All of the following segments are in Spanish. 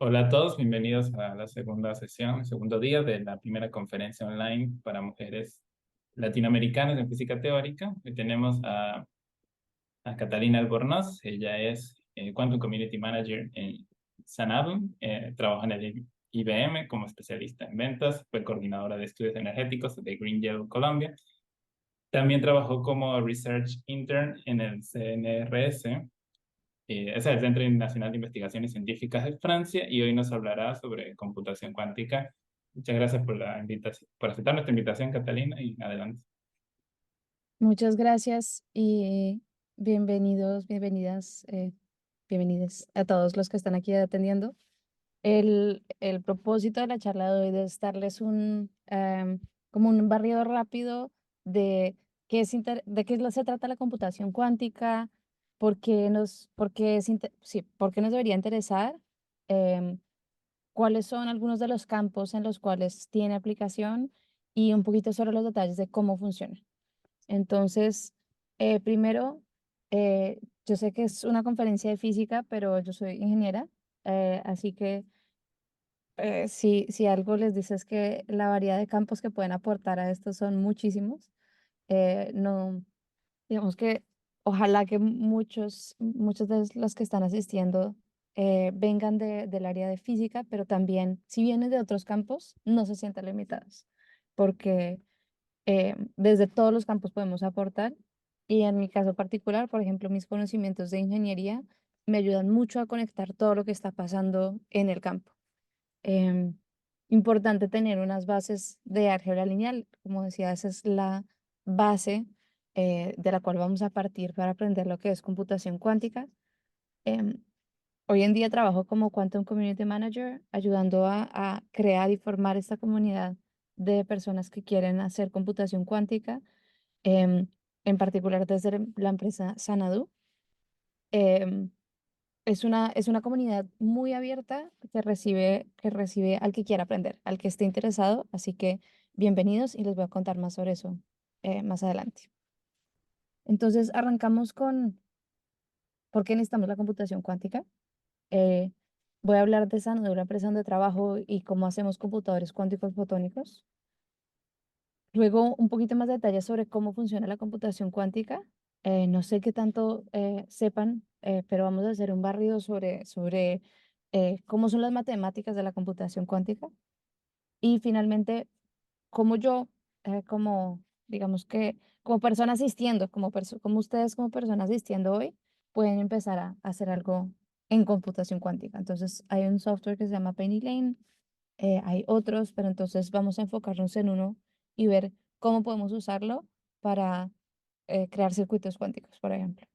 Hola a todos, bienvenidos a la segunda sesión, el segundo día de la primera conferencia online para mujeres latinoamericanas en física teórica. Hoy tenemos a Catalina Albornoz. Ella es Quantum Community Manager en Sanadum. Trabaja en el IBM como especialista en ventas, fue coordinadora de estudios energéticos de Green Yellow Colombia. También trabajó como Research Intern en el CNRS, es el Centro Nacional de Investigaciones Científicas de Francia, y hoy nos hablará sobre computación cuántica. Muchas gracias por la invitación, por aceptar nuestra invitación, Catalina, y adelante. Muchas gracias y bienvenidas, bienvenidos a todos los que están aquí atendiendo. El propósito de la charla de hoy es darles como un barrido rápido de de qué se trata la computación cuántica, por qué nos debería interesar, em, cuáles son algunos de los campos en los cuales tiene aplicación y un poquito sobre los detalles de cómo funciona. Entonces, primero, yo sé que es una conferencia de física, pero yo soy ingeniera, así que si algo les dices es que la variedad de campos que pueden aportar a esto son muchísimos. No, digamos que ojalá que muchos de los que están asistiendo vengan del área de física, pero también si vienen de otros campos, no se sientan limitados, porque desde todos los campos podemos aportar. Y en mi caso particular, por ejemplo, mis conocimientos de ingeniería me ayudan mucho a conectar todo lo que está pasando en el campo. Em, Importante tener unas bases de álgebra lineal. Como decía, esa es la base de la cual vamos a partir para aprender lo que es computación cuántica. Em, Hoy en día trabajo como Quantum Community Manager, ayudando a crear y formar esta comunidad de personas que quieren hacer computación cuántica, em, en particular desde la empresa Sanadu. Em, es una comunidad muy abierta que recibe al que quiera aprender, al que esté interesado, así que bienvenidos y les voy a contar más sobre eso más adelante. Entonces, arrancamos con por qué necesitamos la computación cuántica. Eh, Voy a hablar de Sanadu, la empresa donde trabajo y cómo hacemos computadores cuánticos fotónicos. Luego, un poquito más de detalles sobre cómo funciona la computación cuántica. No sé qué tanto sepan, pero vamos a hacer un barrido sobre cómo son las matemáticas de la computación cuántica. Y finalmente, cómo yo, digamos que, como persona asistiendo, como ustedes como personas asistiendo hoy, pueden empezar a hacer algo en computación cuántica. Entonces, hay un software que se llama Penny Lane, hay otros, pero entonces vamos a enfocarnos en uno y ver cómo podemos usarlo para crear circuitos cuánticos, por ejemplo.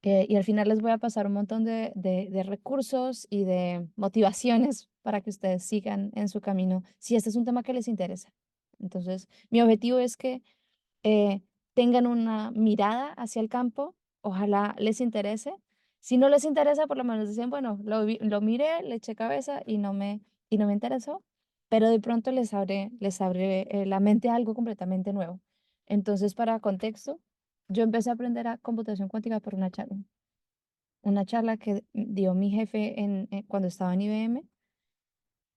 Y al final les voy a pasar un montón de recursos y de motivaciones para que ustedes sigan en su camino si este es un tema que les interesa. Entonces, mi objetivo es que eh, tengan una mirada hacia el campo, ojalá les interese. Si no les interesa, por lo menos dicen, bueno, lo miré, le eché cabeza y no me interesó, pero de pronto les abre la mente a algo completamente nuevo. Entonces, para contexto, yo empecé a aprender a computación cuántica por una charla que dio mi jefe cuando estaba en IBM,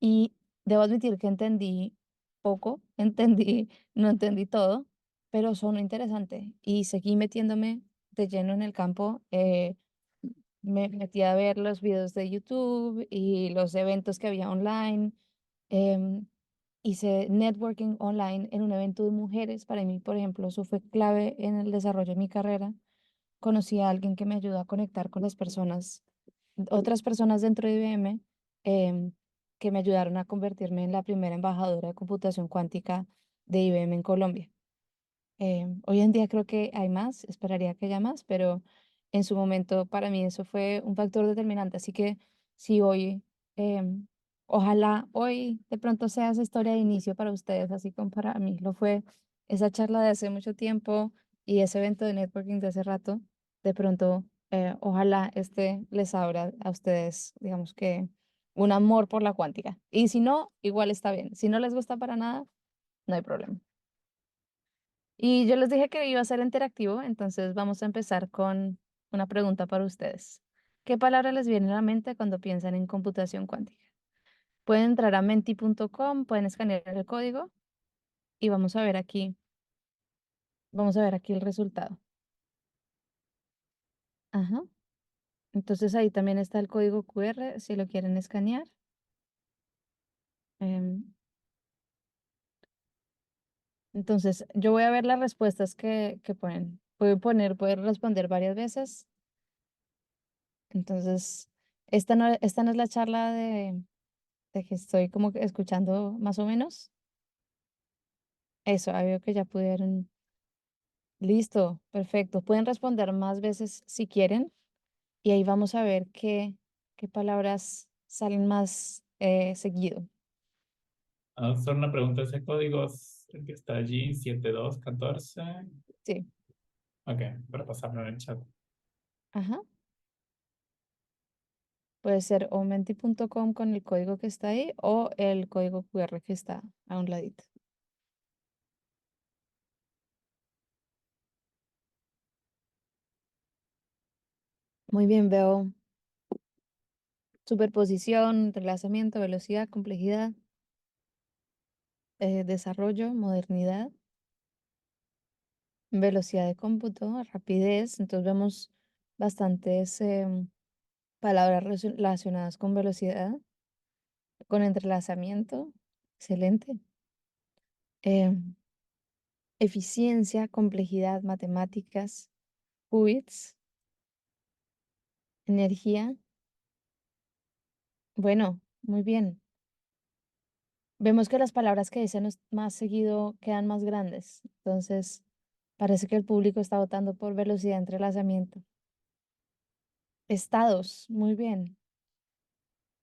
y debo admitir que entendí poco, no entendí todo, pero sonó interesante y seguí metiéndome de lleno en el campo. Me metí a ver los videos de YouTube y los eventos que había online. em, Hice networking online en un evento de mujeres. Para mí, por ejemplo, eso fue clave en el desarrollo de mi carrera. Conocí a alguien que me ayudó a conectar con las personas, otras personas dentro de IBM, em, que me ayudaron a convertirme en la primera embajadora de computación cuántica de IBM en Colombia. Hoy en día creo que hay más, esperaría que haya más, pero en su momento para mí eso fue un factor determinante. Así que si hoy, em, ojalá hoy de pronto sea esa historia de inicio para ustedes, así como para mí lo fue esa charla de hace mucho tiempo y ese evento de networking de hace rato. De pronto, ojalá este les abra a ustedes, digamos que un amor por la cuántica. Y si no, igual está bien. Si no les gusta para nada, no hay problema. Y yo les dije que iba a ser interactivo, entonces vamos a empezar con una pregunta para ustedes. ¿Qué palabra les viene a la mente cuando piensan en computación cuántica? Pueden entrar a menti.com, pueden escanear el código y vamos a ver aquí el resultado. Ajá. Entonces ahí también está el código QR si lo quieren escanear. Em, entonces yo voy a ver las respuestas que ponen. Pueden responder varias veces. Entonces, esta no es la charla de que estoy como que escuchando más o menos. Eso, ahí veo que ya pudieron. Listo, perfecto. Pueden responder más veces si quieren y ahí vamos a ver qué palabras salen más seguido. Solo una pregunta, ¿ese código es el que está allí, 7214? Sí, Ok, para pasarlo en el chat. ajá. Puede ser o menti.com con el código que está ahí o el código QR que está a un ladito. Muy bien, veo superposición, entrelazamiento, velocidad, complejidad, desarrollo, modernidad, velocidad de cómputo, rapidez. Entonces vemos bastantes palabras relacionadas con velocidad, con entrelazamiento. Excelente. Em, Eficiencia, complejidad, matemáticas, qubits, energía. Bueno, muy bien. Vemos que las palabras que dicen más seguido quedan más grandes. Entonces, parece que el público está votando por velocidad de entrelazamiento. Estados, muy bien.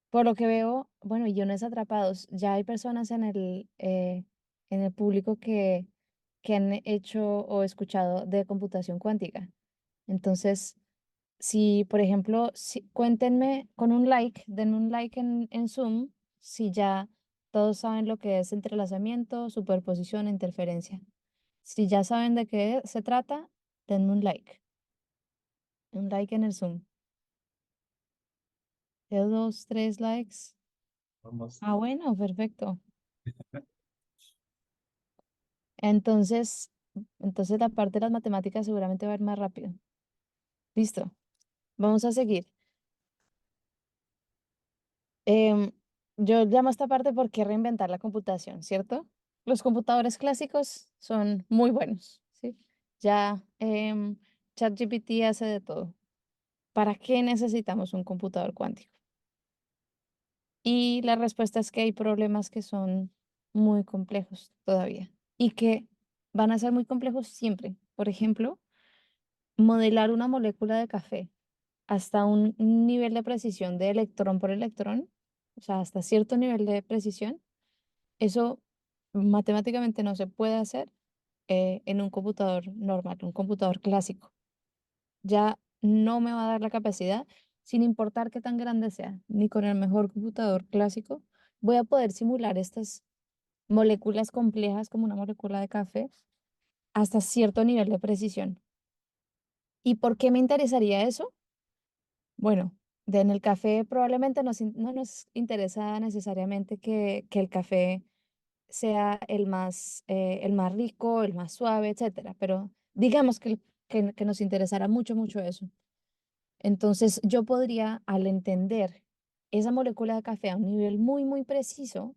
Por lo que veo, bueno, guiones atrapados. Ya hay personas en el público que han hecho o escuchado de computación cuántica. Entonces, si, por ejemplo, cuéntenme con un like, denme un like en Zoom, si ya todos saben lo que es entrelazamiento, superposición e interferencia. Si ya saben de qué se trata, denme un like en el Zoom. De dos, tres likes. Vamos. Ah, bueno, perfecto. Entonces, entonces la parte de las matemáticas seguramente va a ir más rápido. Listo, vamos a seguir. Em, yo llamo a esta parte por qué reinventar la computación, ¿cierto? Los computadores clásicos son muy buenos, ¿sí? Ya ChatGPT hace de todo. ¿Para qué necesitamos un computador cuántico? Y la respuesta es que hay problemas que son muy complejos todavía y que van a ser muy complejos siempre. Por ejemplo, modelar una molécula de café hasta un nivel de precisión de electrón por electrón, o sea, hasta cierto nivel de precisión, eso matemáticamente no se puede hacer en un computador normal, un computador clásico. Ya no me va a dar la capacidad, sin importar qué tan grande sea, ni con el mejor computador clásico, voy a poder simular estas moléculas complejas como una molécula de café hasta cierto nivel de precisión. ¿Y por qué me interesaría eso? Bueno, en el café probablemente no nos interesa necesariamente que el café sea el más rico, el más suave, etcétera, pero digamos que nos interesara mucho, mucho eso. Entonces yo podría, al entender esa molécula de café a un nivel muy, muy preciso,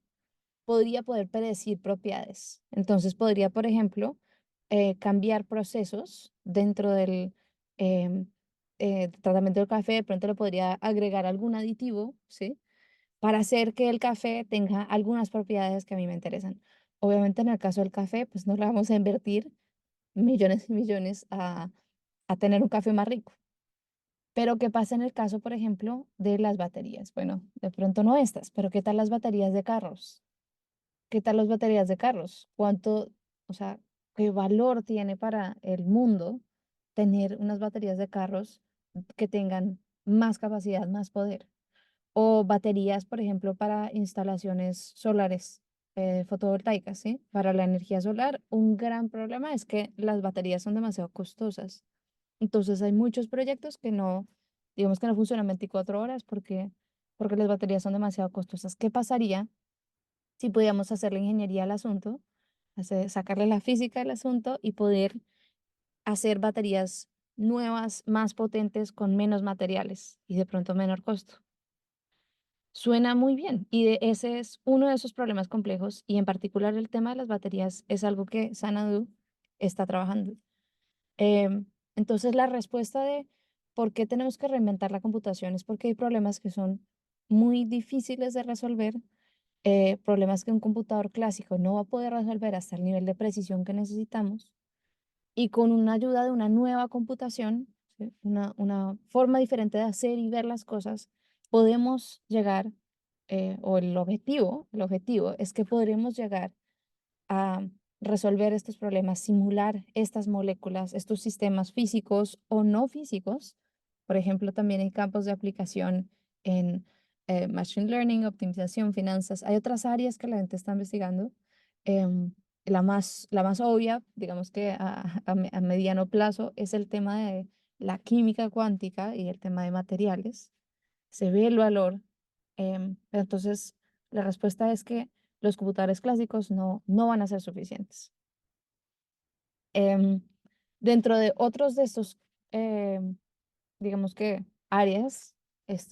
podría poder predecir propiedades. Entonces podría, por ejemplo, cambiar procesos dentro del tratamiento del café, de pronto le podría agregar algún aditivo, ¿sí? Para hacer que el café tenga algunas propiedades que a mí me interesan. Obviamente en el caso del café, pues no le vamos a invertir millones y millones a tener un café más rico. Pero ¿qué pasa en el caso, por ejemplo, de las baterías? Bueno, de pronto no estas, pero ¿qué tal las baterías de carros? ¿Qué tal las baterías de carros? ¿Cuánto, o sea, qué valor tiene para el mundo tener unas baterías de carros que tengan más capacidad, más poder? O baterías, por ejemplo, para instalaciones solares, fotovoltaicas, ¿sí? Para la energía solar, un gran problema es que las baterías son demasiado costosas. Entonces hay muchos proyectos que no, digamos que no funcionan 24 horas porque porque las baterías son demasiado costosas. ¿Qué pasaría si pudiéramos hacer la ingeniería al asunto, sacarle la física al asunto y poder hacer baterías nuevas, más potentes, con menos materiales y de pronto menor costo? Suena muy bien y ese es uno de esos problemas complejos, y en particular el tema de las baterías es algo que Xanadu está trabajando. Entonces la respuesta de por qué tenemos que reinventar la computación es porque hay problemas que son muy difíciles de resolver, problemas que un computador clásico no va a poder resolver hasta el nivel de precisión que necesitamos, y con una ayuda de una nueva computación, ¿sí? Una forma diferente de hacer y ver las cosas, podemos llegar, o el objetivo es que podremos llegar a resolver estos problemas, simular estas moléculas, estos sistemas físicos o no físicos. Por ejemplo, también hay campos de aplicación en machine learning, optimización, finanzas. Hay otras áreas que la gente está investigando. Em, la más obvia, digamos que a mediano plazo, es el tema de la química cuántica y el tema de materiales. Se ve el valor. Pero entonces, la respuesta es que los computadores clásicos no van a ser suficientes. Em, Dentro de otros de estos, digamos que áreas,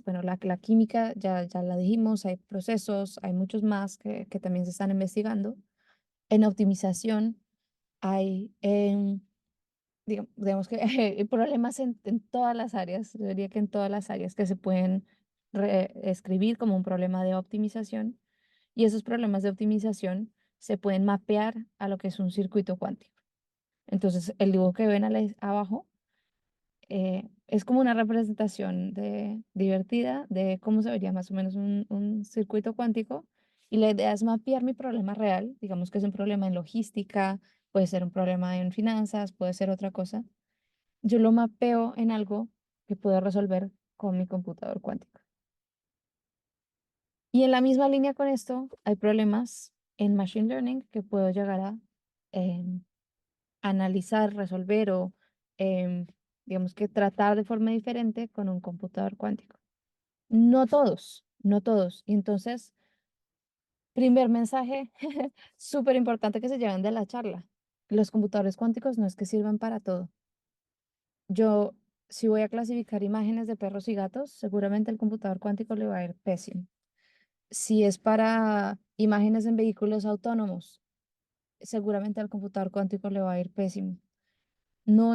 bueno, la química ya la dijimos, hay procesos, hay muchos más que también se están investigando. En optimización hay, digamos que hay problemas en todas las áreas, yo diría que en todas las áreas que se pueden escribir como un problema de optimización, y esos problemas de optimización se pueden mapear a lo que es un circuito cuántico. Entonces, el dibujo que ven abajo es como una representación divertida de cómo se vería más o menos un circuito cuántico, y la idea es mapear mi problema real, digamos que es un problema en logística, puede ser un problema en finanzas, puede ser otra cosa. Yo lo mapeo en algo que puedo resolver con mi computador cuántico. Y en la misma línea con esto, hay problemas en Machine Learning que puedo llegar a em, analizar, resolver o, em, digamos que tratar de forma diferente con un computador cuántico. No todos, no todos. Y entonces, primer mensaje súper importante que se llevan de la charla. Los computadores cuánticos no es que sirvan para todo. Yo, si voy a clasificar imágenes de perros y gatos, seguramente el computador cuántico le va a ir pésimo. Si es para imágenes en vehículos autónomos, seguramente al computador cuántico le va a ir pésimo. No,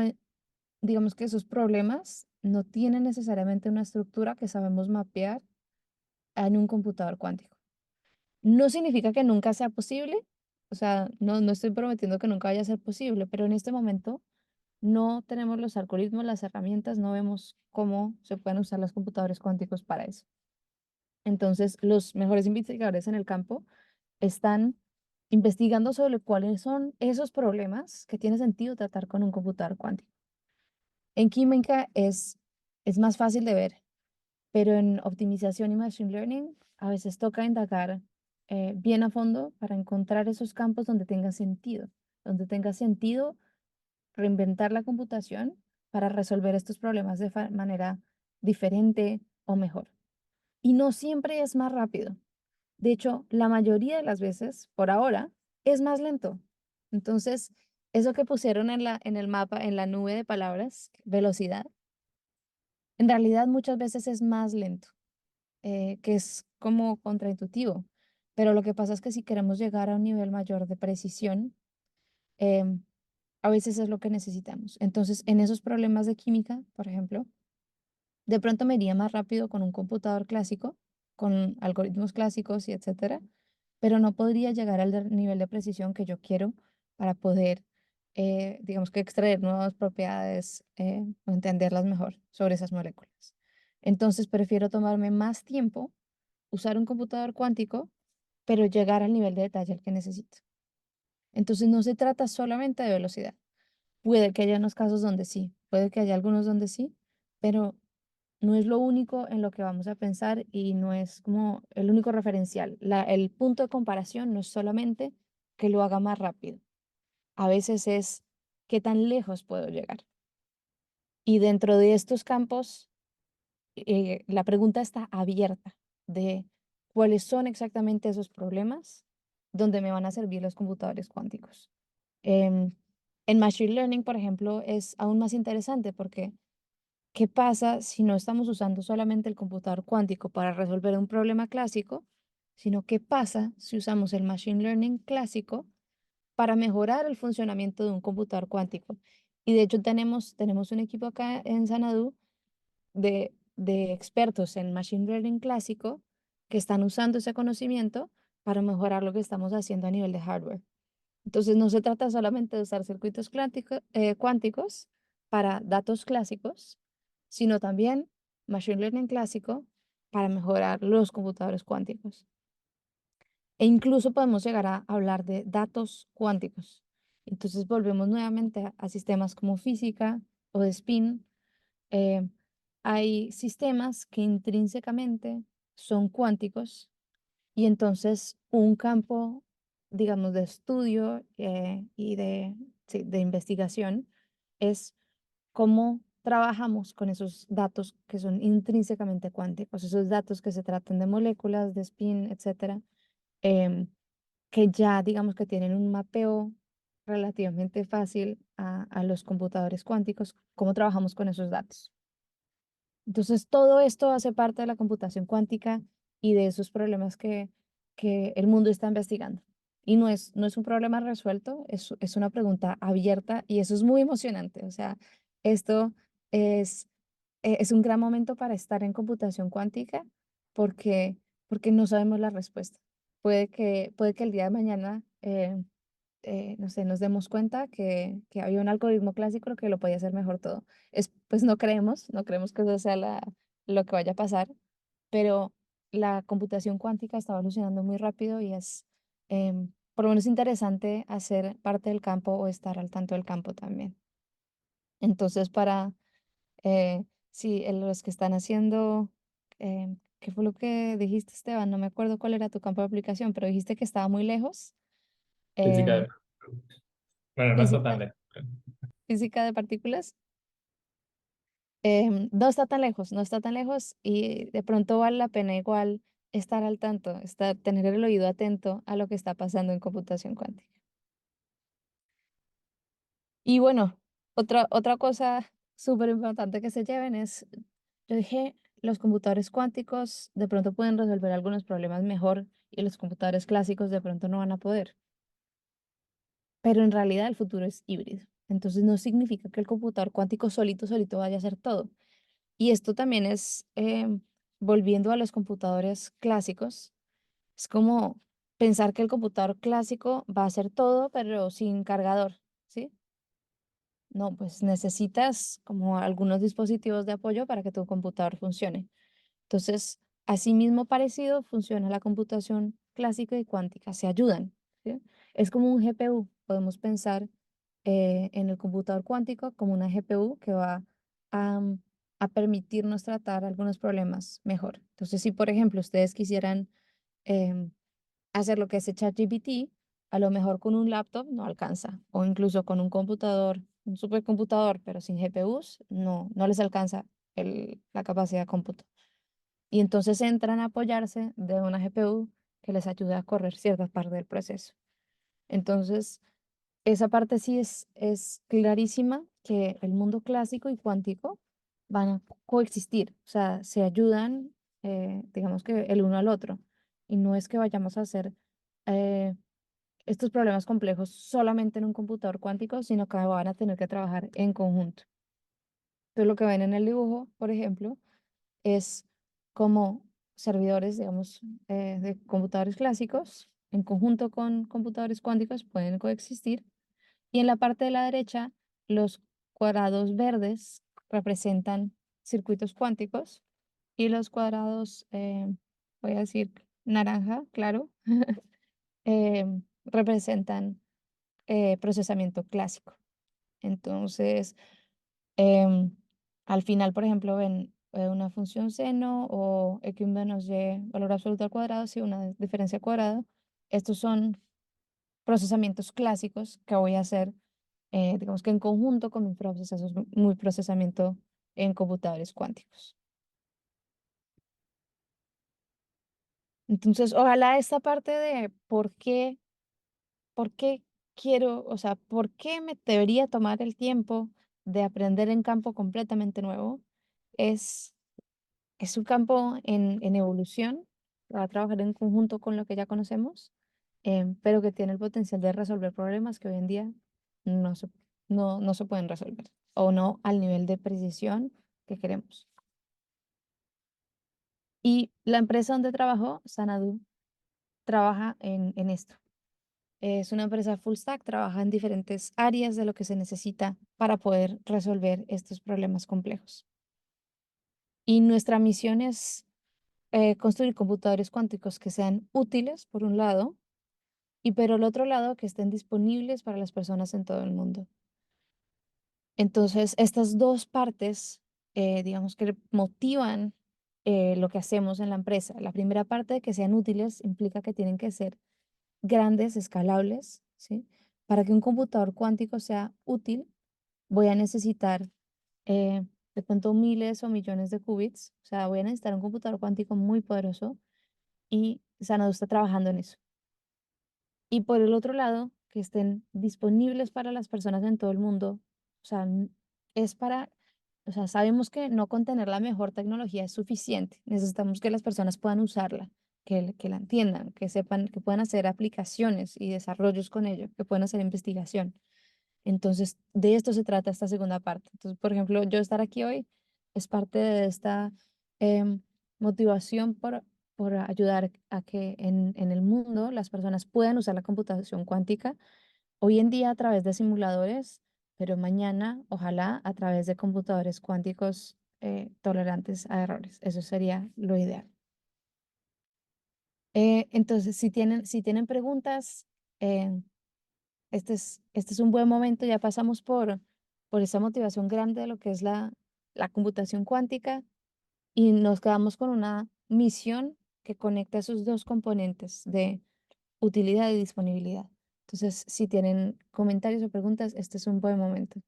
digamos que esos problemas no tienen necesariamente una estructura que sabemos mapear en un computador cuántico. No significa que nunca sea posible, o sea, no estoy prometiendo que nunca vaya a ser posible, pero en este momento no tenemos los algoritmos, las herramientas, no vemos cómo se pueden usar los computadores cuánticos para eso. Entonces, los mejores investigadores en el campo están investigando sobre cuáles son esos problemas que tiene sentido tratar con un computador cuántico. En química es más fácil de ver, pero en optimización y machine learning a veces toca indagar bien a fondo para encontrar esos campos donde tenga sentido reinventar la computación para resolver estos problemas de manera diferente o mejor. Y no siempre es más rápido. De hecho, la mayoría de las veces, por ahora, es más lento. Entonces, eso que pusieron en el mapa, en la nube de palabras, velocidad, en realidad muchas veces es más lento, que es como contraintuitivo. Pero lo que pasa es que si queremos llegar a un nivel mayor de precisión, em, a veces es lo que necesitamos. Entonces, en esos problemas de química, por ejemplo, de pronto me iría más rápido con un computador clásico, con algoritmos clásicos y etcétera, pero no podría llegar al nivel de precisión que yo quiero para poder, digamos que extraer nuevas propiedades, o entenderlas mejor sobre esas moléculas. Entonces, prefiero tomarme más tiempo, usar un computador cuántico, pero llegar al nivel de detalle al que necesito. Entonces, no se trata solamente de velocidad. Puede que haya unos casos donde sí, puede que haya algunos donde sí, pero no es lo único en lo que vamos a pensar y no es como el único referencial. El punto de comparación no es solamente que lo haga más rápido, a veces es qué tan lejos puedo llegar. Y dentro de estos campos, la pregunta está abierta. de cuáles son exactamente esos problemas donde me van a servir los computadores cuánticos. Em, en Machine Learning, por ejemplo, es aún más interesante porque ¿qué pasa si no estamos usando solamente el computador cuántico para resolver un problema clásico, sino qué pasa si usamos el Machine Learning clásico para mejorar el funcionamiento de un computador cuántico? Y de hecho tenemos un equipo acá en Sanadu de expertos en Machine Learning clásico que están usando ese conocimiento para mejorar lo que estamos haciendo a nivel de hardware. Entonces, no se trata solamente de usar circuitos cuánticos para datos clásicos, sino también Machine Learning clásico para mejorar los computadores cuánticos. E incluso podemos llegar a hablar de datos cuánticos. Entonces, volvemos nuevamente a sistemas como física o de spin. eh, Hay sistemas que intrínsecamente son cuánticos y entonces un campo, digamos, de estudio y sí, de investigación es cómo trabajamos con esos datos que son intrínsecamente cuánticos, esos datos que se tratan de moléculas, de spin, etcétera, em, que ya digamos que tienen un mapeo relativamente fácil a los computadores cuánticos, cómo trabajamos con esos datos. Entonces, todo esto hace parte de la computación cuántica y de esos problemas que el mundo está investigando. Y no es un problema resuelto, es una pregunta abierta y eso es muy emocionante. O sea, esto es, es un gran momento para estar en computación cuántica porque, porque no sabemos la respuesta. Puede que el día de mañana no sé, nos demos cuenta que había un algoritmo clásico que lo podía hacer mejor todo. Pues no creemos que eso sea lo que vaya a pasar, pero la computación cuántica está evolucionando muy rápido y es por lo menos interesante hacer parte del campo o estar al tanto del campo también. Entonces, sí, los que están haciendo, ¿qué fue lo que dijiste, Esteban? No me acuerdo cuál era tu campo de aplicación, pero dijiste que estaba muy lejos. Física em, bueno, no está tan física, lejos. física de partículas. No está tan lejos, no está tan lejos y de pronto vale la pena igual estar al tanto, tener el oído atento a lo que está pasando en computación cuántica. Y bueno, otra cosa súper importante que se lleven es, yo dije, los computadores cuánticos de pronto pueden resolver algunos problemas mejor y los computadores clásicos de pronto no van a poder, pero en realidad el futuro es híbrido. Entonces no significa que el computador cuántico solito vaya a hacer todo. Y esto también es, volviendo a los computadores clásicos, es como pensar que el computador clásico va a hacer todo, pero sin cargador, ¿sí? No, pues necesitas como algunos dispositivos de apoyo para que tu computador funcione. Entonces, así mismo parecido funciona la computación clásica y cuántica, se ayudan, ¿sí? Es como un GPU, podemos pensar en el computador cuántico como una GPU que va a, a permitirnos tratar algunos problemas mejor. Entonces, si por ejemplo ustedes quisieran em, hacer lo que hace ChatGPT, a lo mejor con un laptop no alcanza, o incluso con un computador, un supercomputador, pero sin GPUs, no les alcanza la capacidad de cómputo. Y entonces entran a apoyarse de una GPU que les ayude a correr ciertas partes del proceso. Entonces, esa parte sí es clarísima que el mundo clásico y cuántico van a coexistir, o sea, se ayudan, digamos que el uno al otro. Y no es que vayamos a hacer eh, estos problemas complejos solamente en un computador cuántico, sino que van a tener que trabajar en conjunto. Entonces, lo que ven en el dibujo, por ejemplo, es como servidores, digamos, de computadores clásicos en conjunto con computadores cuánticos pueden coexistir. Y en la parte de la derecha, los cuadrados verdes representan circuitos cuánticos y los cuadrados, voy a decir naranja, claro, representan procesamiento clásico. Entonces, em, al final, por ejemplo, ven una función seno o x menos y valor absoluto al cuadrado, sí, una diferencia cuadrada. Estos son procesamientos clásicos que voy a hacer, digamos que en conjunto con mi procesamiento en computadores cuánticos. Entonces, ojalá esta parte de por qué quiero, o sea, por qué me debería tomar el tiempo de aprender en campo completamente nuevo, es, es un campo en evolución, va a trabajar en conjunto con lo que ya conocemos, pero que tiene el potencial de resolver problemas que hoy en día no se, no se pueden resolver o no al nivel de precisión que queremos. Y la empresa donde trabajo, Sanadu, trabaja en esto. Es una empresa full stack, trabaja en diferentes áreas de lo que se necesita para poder resolver estos problemas complejos. Y nuestra misión es construir computadores cuánticos que sean útiles, por un lado, y por el otro lado, que estén disponibles para las personas en todo el mundo. Entonces, estas dos partes, digamos que motivan lo que hacemos en la empresa. La primera parte de que sean útiles implica que tienen que ser grandes, escalables, ¿sí? Para que un computador cuántico sea útil, voy a necesitar eh, de pronto miles o millones de qubits, o sea, voy a necesitar un computador cuántico muy poderoso y Xanadu está trabajando en eso. Y por el otro lado, que estén disponibles para las personas en todo el mundo, o sea, es para, o sea, sabemos que no con tener la mejor tecnología es suficiente, necesitamos que las personas puedan usarla, que la entiendan, que sepan, que puedan hacer aplicaciones y desarrollos con ello, que puedan hacer investigación. Entonces, de esto se trata esta segunda parte. Entonces, por ejemplo, yo estar aquí hoy es parte de esta em, motivación por ayudar a que en el mundo las personas puedan usar la computación cuántica hoy en día a través de simuladores, pero mañana, ojalá, a través de computadores cuánticos tolerantes a errores. Eso sería lo ideal. Entonces, si tienen preguntas, eh, este es un buen momento, ya pasamos por esa motivación grande de lo que es la computación cuántica y nos quedamos con una misión que conecta esos dos componentes de utilidad y disponibilidad. Entonces, si tienen comentarios o preguntas, este es un buen momento.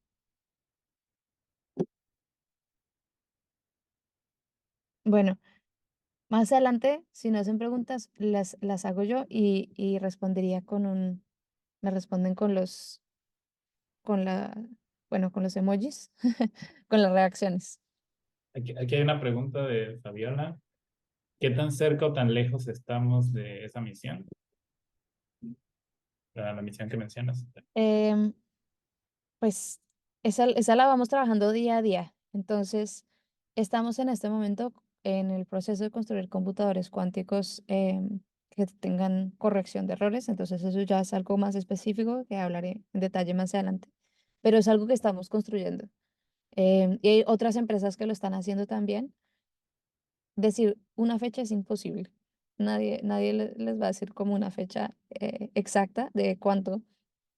Bueno, más adelante, si no hacen preguntas, las hago yo y respondería me responden con la, bueno, con los emojis, con las reacciones. Aquí hay una pregunta de Fabiola. ¿Qué tan cerca o tan lejos estamos de esa misión? La misión que mencionas. Em, Pues esa la vamos trabajando día a día. Entonces, estamos en este momento en el proceso de construir computadores cuánticos que tengan corrección de errores. Entonces, eso ya es algo más específico que hablaré en detalle más adelante. Pero es algo que estamos construyendo. Y hay otras empresas que lo están haciendo también. Decir una fecha es imposible. Nadie les va a decir como una fecha exacta de cuándo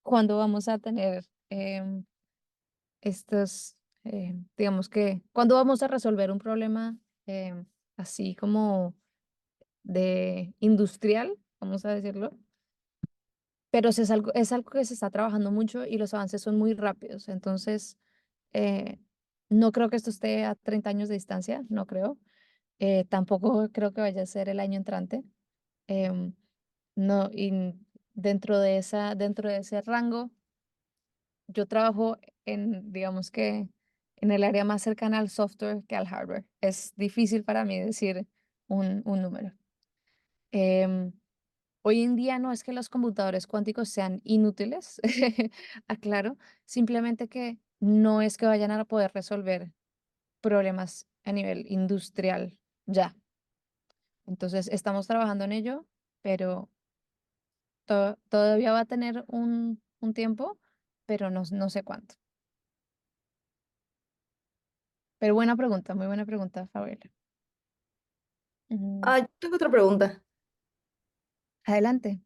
vamos a tener estos, digamos que, ¿cuándo vamos a resolver un problema así como de industrial, vamos a decirlo? Pero es algo que se está trabajando mucho y los avances son muy rápidos. Entonces, eh, no creo que esto esté a 30 años de distancia, no creo. Tampoco creo que vaya a ser el año entrante. Em, no, y dentro de ese rango yo trabajo en, digamos que, en el área más cercana al software que al hardware. Es difícil para mí decir un número. Em, Hoy en día no es que los computadores cuánticos sean inútiles, aclaro, simplemente que no es que vayan a poder resolver problemas a nivel industrial ya. Entonces, estamos trabajando en ello, pero todavía va a tener un tiempo, pero no sé cuánto. Pero buena pregunta, muy buena pregunta, Fabiola. Mm, Ah, yo tengo otra pregunta. Adelante.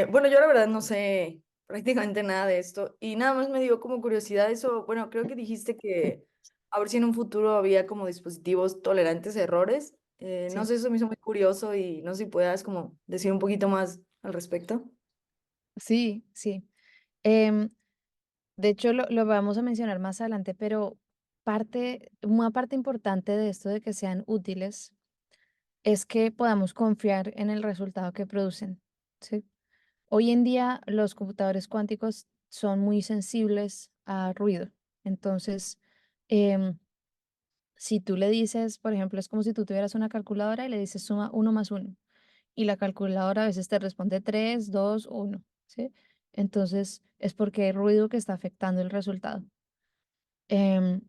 Bueno, yo la verdad no sé prácticamente nada de esto y nada más me dio como curiosidad eso. Bueno, creo que dijiste que a ver si en un futuro había como dispositivos tolerantes a errores. No Sí, sé, eso me hizo muy curioso y no sé si puedas como decir un poquito más al respecto. sí, sí. Em, de hecho, lo vamos a mencionar más adelante, pero una parte importante de esto de que sean útiles es que podamos confiar en el resultado que producen, ¿sí? Hoy en día los computadores cuánticos son muy sensibles a ruido. Entonces, em, si tú le dices, por ejemplo, es como si tú tuvieras una calculadora y le dices suma 1 más 1 y la calculadora a veces te responde 3, 2, 1, ¿sí? Entonces, es porque hay ruido que está afectando el resultado. Em,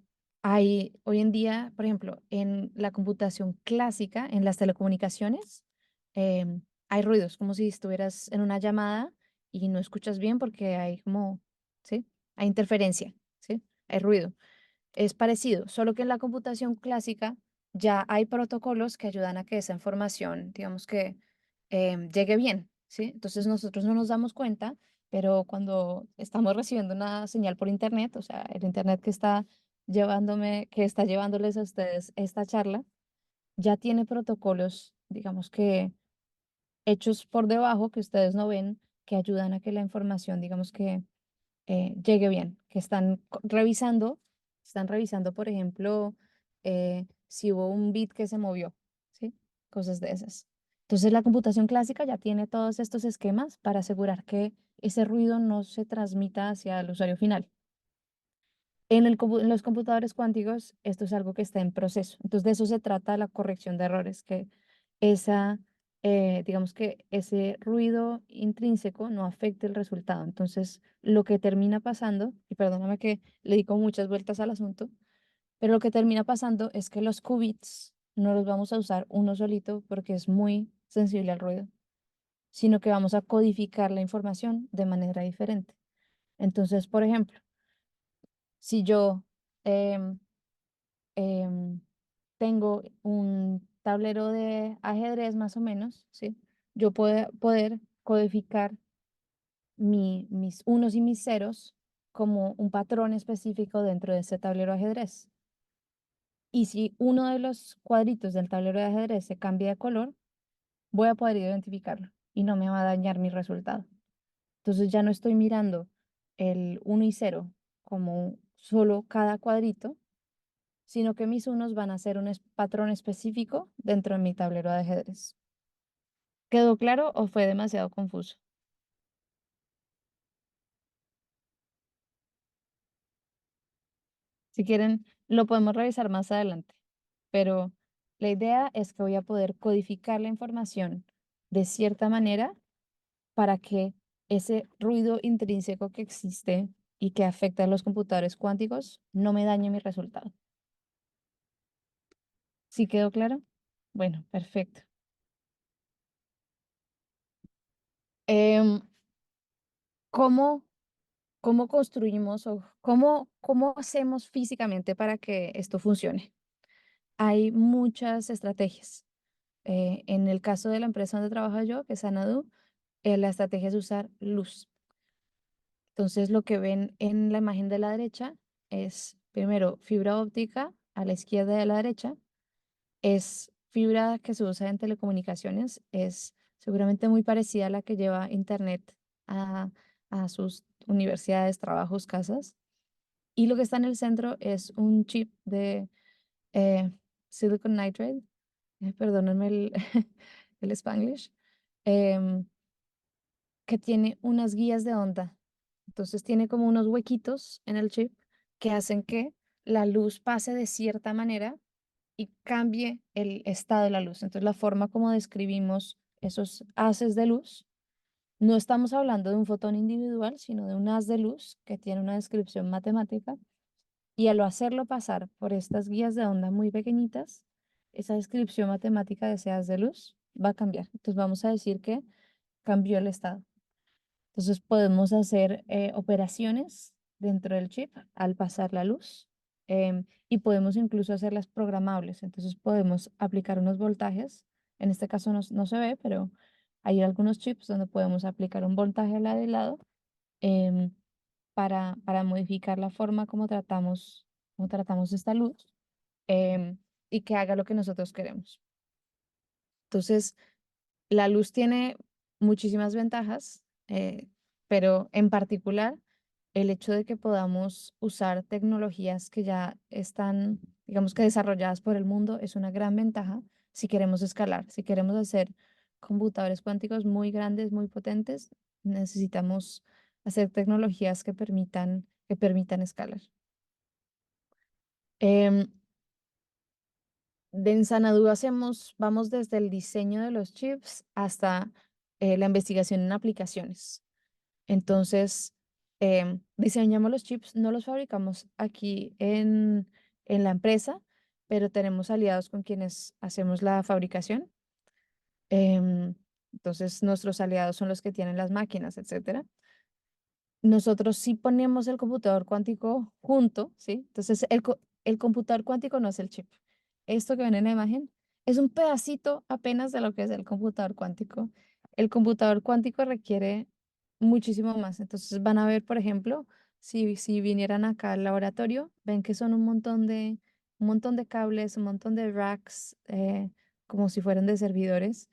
Hay hoy en día, por ejemplo, en la computación clásica, en las telecomunicaciones, hay ruidos, como si estuvieras en una llamada y no escuchas bien porque hay como, ¿sí? Hay interferencia, ¿sí? Hay ruido. Es parecido, solo que en la computación clásica ya hay protocolos que ayudan a que esa información, digamos que llegue bien, ¿sí? Entonces nosotros no nos damos cuenta, pero cuando estamos recibiendo una señal por internet, o sea, el internet que está que está llevándoles a ustedes esta charla, ya tiene protocolos, digamos que hechos por debajo que ustedes no ven, que ayudan a que la información, digamos que llegue bien, que están revisando, por ejemplo, si hubo un bit que se movió, ¿sí? Cosas de esas. Entonces la computación clásica ya tiene todos estos esquemas para asegurar que ese ruido no se transmita hacia el usuario final. En los computadores cuánticos, esto es algo que está en proceso. Entonces, de eso se trata la corrección de errores, que esa, digamos que ese ruido intrínseco no afecte el resultado. Entonces, lo que termina pasando, y perdóname que le di como muchas vueltas al asunto, pero lo que termina pasando es que los qubits no los vamos a usar uno solito porque es muy sensible al ruido, sino que vamos a codificar la información de manera diferente. Entonces, por ejemplo, si yo em, em, tengo un tablero de ajedrez más o menos, ¿sí? Yo puedo poder codificar mis unos y mis ceros como un patrón específico dentro de ese tablero de ajedrez. Y si uno de los cuadritos del tablero de ajedrez se cambia de color, voy a poder identificarlo y no me va a dañar mi resultado. Entonces ya no estoy mirando el uno y 0 como solo cada cuadrito, sino que mis unos van a ser un patrón específico dentro de mi tablero de ajedrez. ¿Quedó claro o fue demasiado confuso? Si quieren, lo podemos revisar más adelante, pero la idea es que voy a poder codificar la información de cierta manera para que ese ruido intrínseco que existe y que afecta a los computadores cuánticos no me dañe mi resultado. ¿Sí quedó claro? Bueno, perfecto. Em, ¿Cómo ¿Cómo construimos o cómo hacemos físicamente para que esto funcione? Hay muchas estrategias. En el caso de la empresa donde trabajo yo, que es Anadu, la estrategia es usar luz. Entonces, lo que ven en la imagen de la derecha es, primero, fibra óptica a la izquierda de la derecha. Es fibra que se usa en telecomunicaciones. Es seguramente muy parecida a la que lleva Internet a, a sus universidades, trabajos, casas. Y lo que está en el centro es un chip de eh, silicon nitride, perdónenme el Spanglish, em, que tiene unas guías de onda. Entonces tiene como unos huequitos en el chip que hacen que la luz pase de cierta manera y cambie el estado de la luz. Entonces la forma como describimos esos haces de luz, no estamos hablando de un fotón individual, sino de un haz de luz que tiene una descripción matemática. Y al hacerlo pasar por estas guías de onda muy pequeñitas, esa descripción matemática de ese haz de luz va a cambiar. Entonces vamos a decir que cambió el estado. Entonces podemos hacer operaciones dentro del chip al pasar la luz, y podemos incluso hacerlas programables. Entonces podemos aplicar unos voltajes. En este caso no se ve, pero hay algunos chips donde podemos aplicar un voltaje al lado y lado, em, para modificar la forma como tratamos esta luz, em, y que haga lo que nosotros queremos. Entonces, la luz tiene muchísimas ventajas, pero en particular el hecho de que podamos usar tecnologías que ya están, digamos que desarrolladas por el mundo, es una gran ventaja si queremos escalar, si queremos hacer computadores cuánticos muy grandes, muy potentes, necesitamos hacer tecnologías que permitan escalar. Em, en Xanadu vamos desde el diseño de los chips hasta la investigación en aplicaciones. Entonces, diseñamos los chips, no los fabricamos aquí en la empresa, pero tenemos aliados con quienes hacemos la fabricación. Em, entonces, nuestros aliados son los que tienen las máquinas, etcétera. Nosotros sí ponemos el computador cuántico junto, ¿sí? Entonces, el computador cuántico no es el chip. Esto que ven en la imagen es un pedacito apenas de lo que es el computador cuántico. El computador cuántico requiere muchísimo más. Entonces, van a ver, por ejemplo, si vinieran acá al laboratorio, ven que son un montón de cables, un montón de racks, como si fueran de servidores,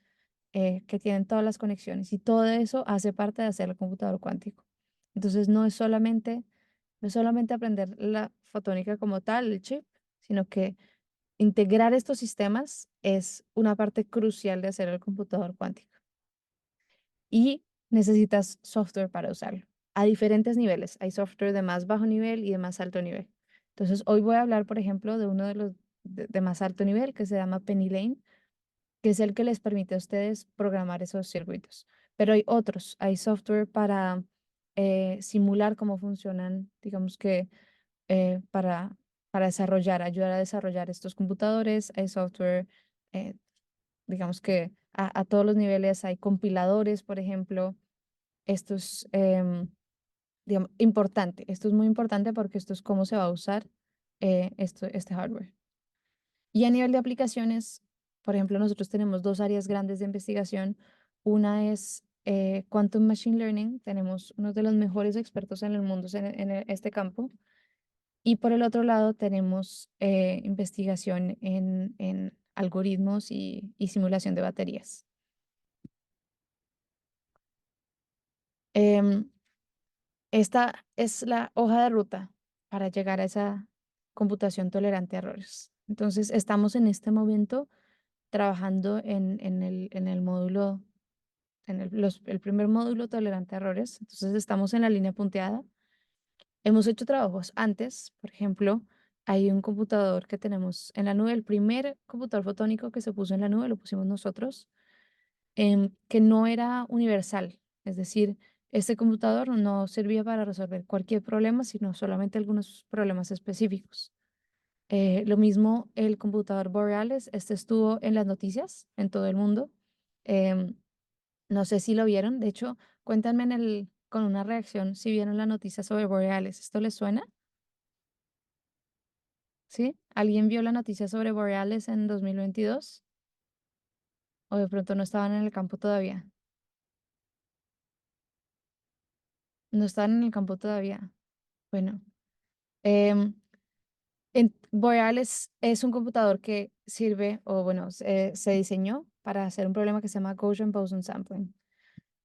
que tienen todas las conexiones. Y todo eso hace parte de hacer el computador cuántico. Entonces no es solamente aprender la fotónica como tal, el chip, sino que integrar estos sistemas es una parte crucial de hacer el computador cuántico. Y necesitas software para usarlo, a diferentes niveles. Hay software de más bajo nivel y de más alto nivel. Entonces, hoy voy a hablar, por ejemplo, de uno de los de más alto nivel que se llama PennyLane, que es el que les permite a ustedes programar esos circuitos. Pero hay otros, hay software para simular cómo funcionan, digamos que para, ayudar a desarrollar estos computadores, hay software, eh, digamos que a todos los niveles, hay compiladores, por ejemplo. Esto es, digamos, importante, esto es muy importante porque esto es cómo se va a usar este hardware. Y a nivel de aplicaciones, por ejemplo, nosotros tenemos dos áreas grandes de investigación. Una es Quantum Machine Learning. Tenemos uno de los mejores expertos en el mundo en este campo. Y por el otro lado tenemos investigación en algoritmos y simulación de baterías. Em, Esta es la hoja de ruta para llegar a esa computación tolerante a errores. Entonces, estamos en este momento trabajando en el módulo, el primer módulo tolerante a errores. Entonces, estamos en la línea punteada. Hemos hecho trabajos antes, por ejemplo, hay un computador que tenemos en la nube, el primer computador fotónico que se puso en la nube lo pusimos nosotros, que no era universal, es decir, este computador no servía para resolver cualquier problema, sino solamente algunos problemas específicos. Lo mismo el computador Borealis, este estuvo en las noticias en todo el mundo. Em, no sé si lo vieron, de hecho, cuéntanme con una reacción si vieron la noticia sobre Borealis. ¿Esto les suena? ¿Sí? ¿Alguien vio la noticia sobre Borealis en 2022? ¿O de pronto no estaban en el campo todavía? No estaban en el campo todavía. Bueno, em, Borealis es un computador que sirve, o bueno, se diseñó para hacer un problema que se llama Gaussian boson sampling.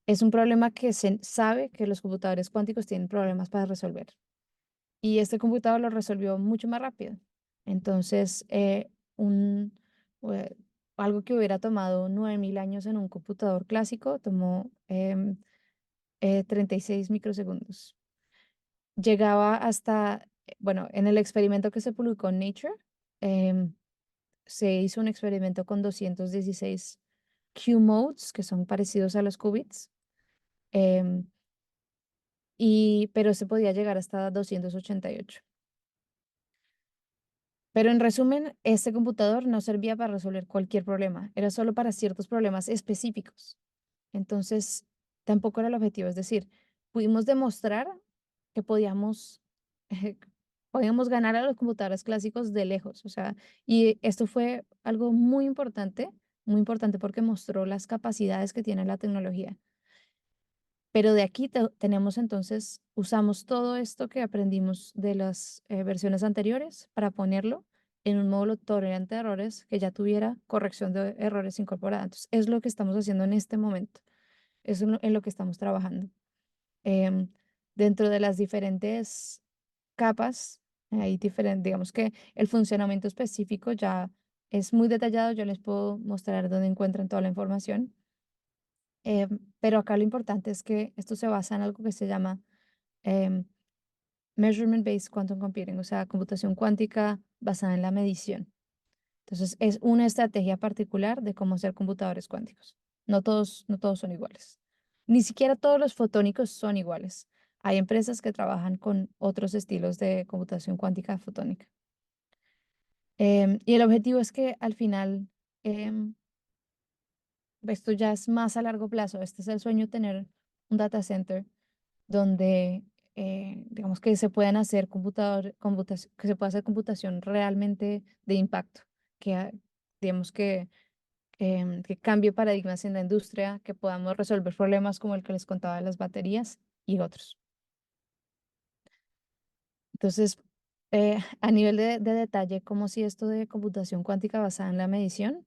Es un problema que se sabe que los computadores cuánticos tienen problemas para resolver. Y este computador lo resolvió mucho más rápido. Entonces, eh, algo que hubiera tomado 9000 años en un computador clásico, tomó 36 microsegundos. Llegaba hasta, bueno, en el experimento que se publicó en Nature, em, se hizo un experimento con 216 Q-modes, que son parecidos a los qubits, em, pero se podía llegar hasta 288. Pero en resumen, este computador no servía para resolver cualquier problema, era solo para ciertos problemas específicos. Entonces, tampoco era el objetivo. Es decir, pudimos demostrar que podíamos ganar a los computadores clásicos de lejos. O sea, y esto fue algo muy importante porque mostró las capacidades que tiene la tecnología. Pero de aquí tenemos entonces, usamos todo esto que aprendimos de las versiones anteriores para ponerlo en un módulo tolerante a errores que ya tuviera corrección de errores incorporada. Entonces, es lo que estamos haciendo en este momento. Es en lo que estamos trabajando. Em, Dentro de las diferentes capas, hay diferentes, digamos que el funcionamiento específico ya es muy detallado, yo les puedo mostrar dónde encuentran toda la información. Pero acá lo importante es que esto se basa en algo que se llama em, Measurement-Based Quantum Computing, o sea, computación cuántica basada en la medición. Entonces, es una estrategia particular de cómo hacer computadores cuánticos. No todos son iguales. Ni siquiera todos los fotónicos son iguales. Hay empresas que trabajan con otros estilos de computación cuántica fotónica. Y el objetivo es que al final, em, esto ya es más a largo plazo. Este es el sueño, tener un data center donde, digamos que se puedan hacer que se pueda hacer computación realmente de impacto, digamos que cambie paradigmas en la industria, que podamos resolver problemas como el que les contaba de las baterías y otros. Entonces, a nivel de detalle, como si esto de computación cuántica basada en la medición,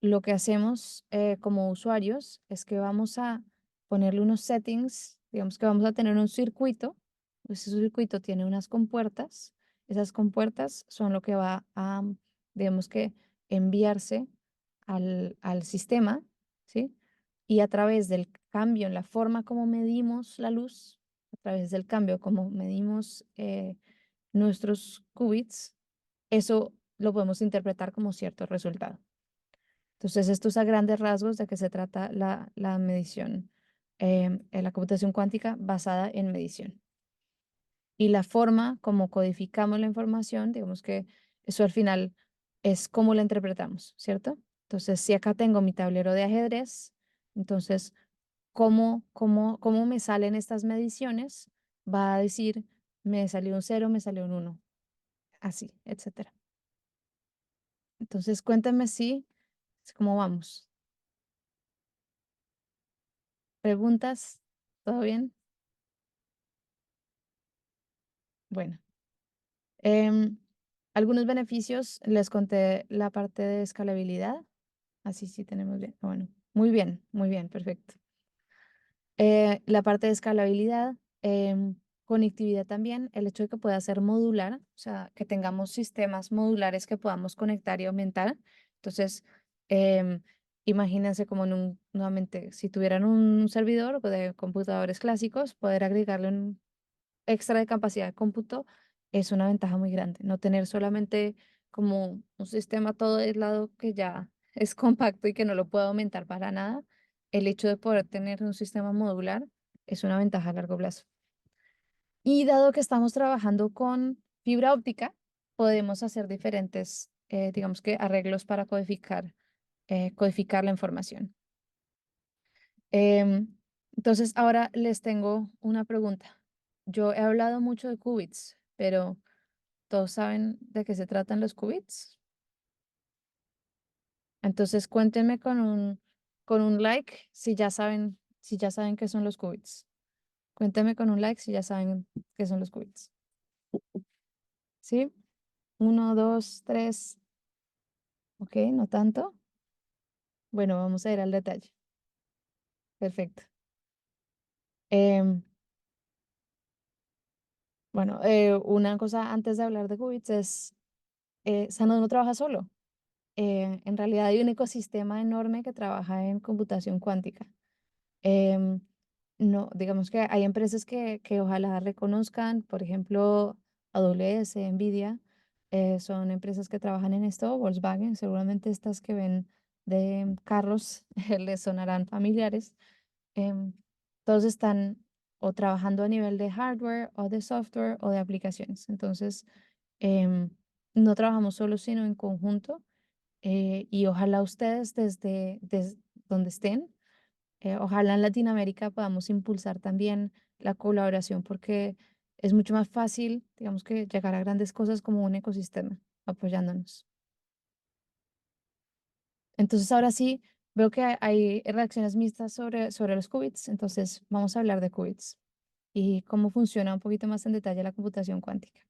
lo que hacemos como usuarios es que vamos a ponerle unos settings, digamos que vamos a tener un circuito, ese circuito tiene unas compuertas, esas compuertas son lo que va a, digamos que, enviarse al sistema, ¿sí? Y a través del cambio en la forma como medimos la luz, a través del cambio como medimos nuestros qubits, eso lo podemos interpretar como cierto resultado. Entonces, esto es a grandes rasgos de qué se trata la medición, en la computación cuántica basada en medición. Y la forma como codificamos la información, digamos que eso al final es cómo la interpretamos, ¿cierto? Entonces, si acá tengo mi tablero de ajedrez, entonces, ¿cómo me salen estas mediciones? Va a decir, me salió un cero, me salió un uno, así, etcétera. Entonces, cuéntame si, cómo vamos. ¿Preguntas? ¿Todo bien? Bueno, em, algunos beneficios, les conté la parte de escalabilidad. Así sí tenemos bien. Bueno, muy bien, perfecto. La parte de escalabilidad, conectividad también, el hecho de que pueda ser modular, o sea, que tengamos sistemas modulares que podamos conectar y aumentar. Entonces, em, imagínense como nuevamente, si tuvieran un servidor de computadores clásicos, poder agregarle un extra de capacidad de cómputo es una ventaja muy grande. No tener solamente como un sistema todo aislado que ya es compacto y que no lo puedo aumentar para nada. El hecho de poder tener un sistema modular es una ventaja a largo plazo. Y dado que estamos trabajando con fibra óptica, podemos hacer diferentes, digamos que arreglos para codificar la información. Em, entonces, ahora les tengo una pregunta. Yo he hablado mucho de qubits, pero ¿todos saben de qué se tratan los qubits? Entonces, cuéntenme con un like si ya saben qué son los qubits. Cuéntenme con un like si ya saben qué son los qubits. ¿Sí? Uno, dos, tres. Ok, no tanto. Bueno, vamos a ir al detalle. Perfecto. Em, bueno, una cosa antes de hablar de qubits es, Sanodo no trabaja solo. En realidad hay un ecosistema enorme que trabaja en computación cuántica. Em, no, digamos que hay empresas que ojalá reconozcan, por ejemplo, AWS, Nvidia, son empresas que trabajan en esto, Volkswagen, seguramente estas que ven de carros les sonarán familiares. Em, Todos están o trabajando a nivel de hardware o de software o de aplicaciones. Entonces, em, no trabajamos solo, sino en conjunto, y ojalá ustedes desde donde estén, ojalá en Latinoamérica podamos impulsar también la colaboración porque es mucho más fácil, digamos que llegar a grandes cosas como un ecosistema apoyándonos. Entonces ahora sí veo que hay reacciones mixtas sobre los qubits, entonces vamos a hablar de qubits y cómo funciona un poquito más en detalle la computación cuántica.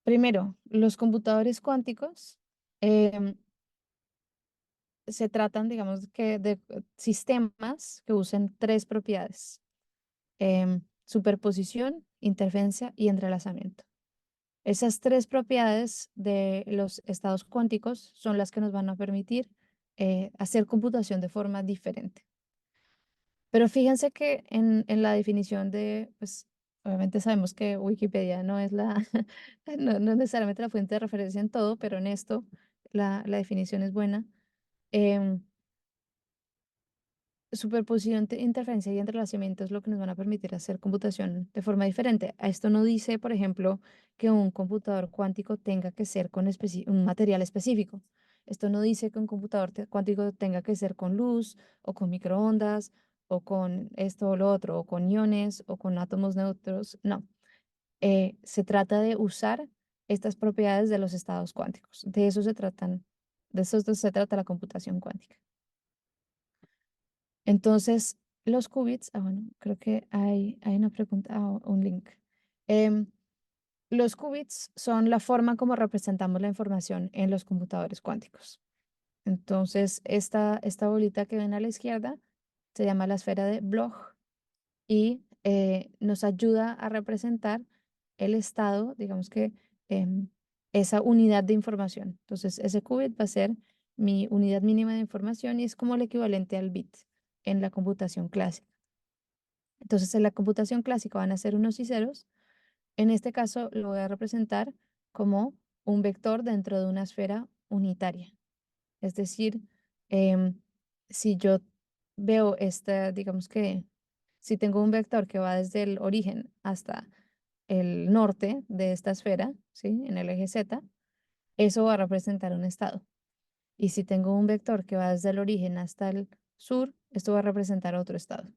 Primero, los computadores cuánticos em, se tratan, digamos, que de sistemas que usen tres propiedades: superposición, interferencia y entrelazamiento. Esas tres propiedades de los estados cuánticos son las que nos van a permitir hacer computación de forma diferente. Pero fíjense que en la definición de, pues obviamente sabemos que Wikipedia no es no es necesariamente la fuente de referencia en todo, pero en esto la definición es buena. Em, Superposición, interferencia y entrelazamiento es lo que nos van a permitir hacer computación de forma diferente. A esto no dice, por ejemplo, que un computador cuántico tenga que ser con un material específico. Esto no dice que un computador cuántico tenga que ser con luz o con microondas o con esto o lo otro, o con iones o con átomos neutros. No. Se trata de usar estas propiedades de los estados cuánticos. De eso se trata la computación cuántica. Entonces, los qubits, bueno, creo que hay una pregunta, un link. Em, los qubits son la forma como representamos la información en los computadores cuánticos. Entonces, esta bolita que ven a la izquierda se llama la esfera de Bloch y nos ayuda a representar el estado, digamos que em, esa unidad de información. Entonces, ese qubit va a ser mi unidad mínima de información y es como el equivalente al bit en la computación clásica. Entonces, en la computación clásica van a ser unos y ceros. En este caso, lo voy a representar como un vector dentro de una esfera unitaria. Es decir, em, si yo veo digamos que si tengo un vector que va desde el origen hasta el norte de esta esfera, ¿sí? En el eje Z, eso va a representar un estado. Y si tengo un vector que va desde el origen hasta el sur, esto va a representar otro estado.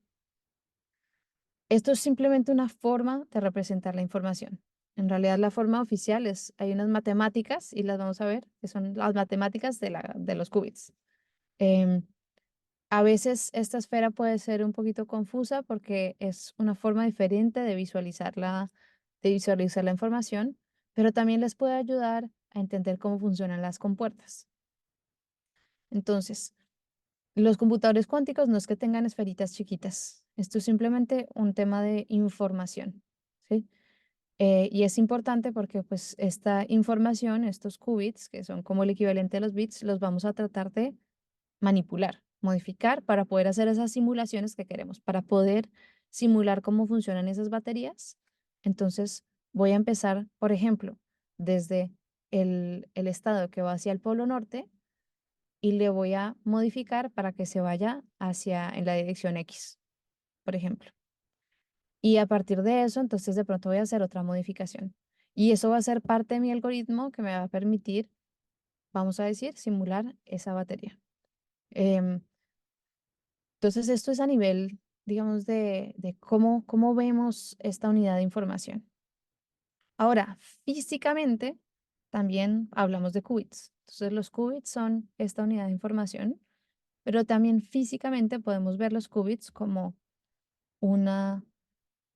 Esto es simplemente una forma de representar la información. En realidad, la forma oficial hay unas matemáticas, y las vamos a ver, que son las matemáticas de los qubits. Em, a veces esta esfera puede ser un poquito confusa porque es una forma diferente de visualizar la información, pero también les puede ayudar a entender cómo funcionan las compuertas. Entonces, los computadores cuánticos no es que tengan esferitas chiquitas. Esto es simplemente un tema de información, ¿sí? Y es importante porque pues esta información, estos qubits, que son como el equivalente a los bits, los vamos a tratar de manipular, modificar para poder hacer esas simulaciones que queremos, para poder simular cómo funcionan esas baterías. Entonces, voy a empezar, por ejemplo, desde el estado que va hacia el polo norte y le voy a modificar para que se vaya en la dirección X, por ejemplo. Y a partir de eso, entonces de pronto voy a hacer otra modificación. Y eso va a ser parte de mi algoritmo que me va a permitir, vamos a decir, simular esa batería. Em, entonces, esto es a nivel, digamos, de cómo vemos esta unidad de información. Ahora, físicamente, también hablamos de qubits. Entonces, los qubits son esta unidad de información, pero también físicamente podemos ver los qubits como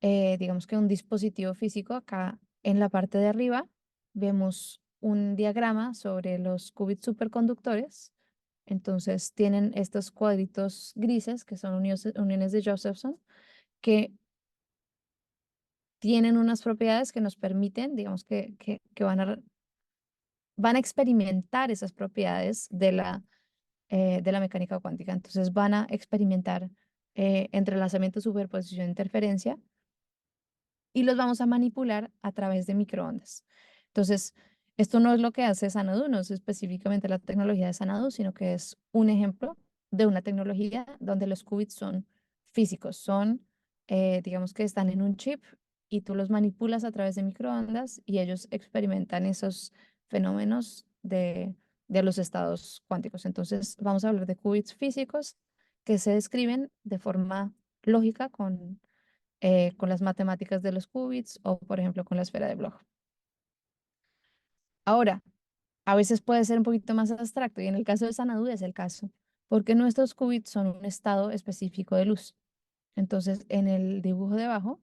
digamos que un dispositivo físico. Acá en la parte de arriba vemos un diagrama sobre los qubits superconductores. Entonces tienen estos cuadritos grises que son uniones de Josephson que tienen unas propiedades que nos permiten, digamos que van a experimentar esas propiedades de la mecánica cuántica. Entonces van a experimentar entrelazamiento, superposición, interferencia y los vamos a manipular a través de microondas. Entonces, esto no es lo que hace Xanadu, no es específicamente la tecnología de Xanadu, sino que es un ejemplo de una tecnología donde los qubits son físicos, digamos que están en un chip y tú los manipulas a través de microondas y ellos experimentan esos fenómenos de los estados cuánticos. Entonces, vamos a hablar de qubits físicos que se describen de forma lógica con las matemáticas de los qubits o, por ejemplo, con la esfera de Bloch. Ahora, a veces puede ser un poquito más abstracto y en el caso de Xanadu es el caso, porque nuestros qubits son un estado específico de luz. Entonces, en el dibujo de abajo,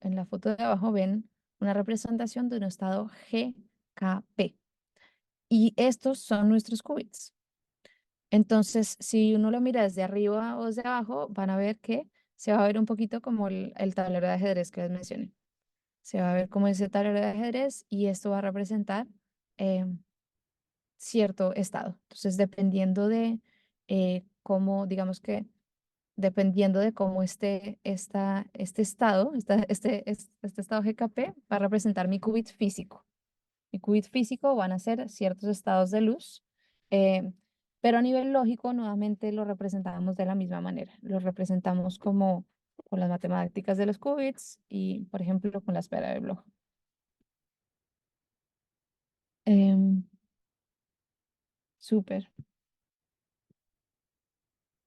en la foto de abajo, ven una representación de un estado GKP. Y estos son nuestros qubits. Entonces, si uno lo mira desde arriba o desde abajo, van a ver que se va a ver un poquito como el tablero de ajedrez que les mencioné. Se va a ver como ese tablero de ajedrez y esto va a representar eh, cierto estado. Entonces, dependiendo de cómo, digamos que, dependiendo de cómo este estado, este estado GKP, va a representar mi qubit físico. Mi qubit físico van a ser ciertos estados de luz, eh, pero a nivel lógico, nuevamente lo representamos de la misma manera. Lo representamos como con las matemáticas de los qubits y, por ejemplo, con la esfera de Bloch. Em, Súper,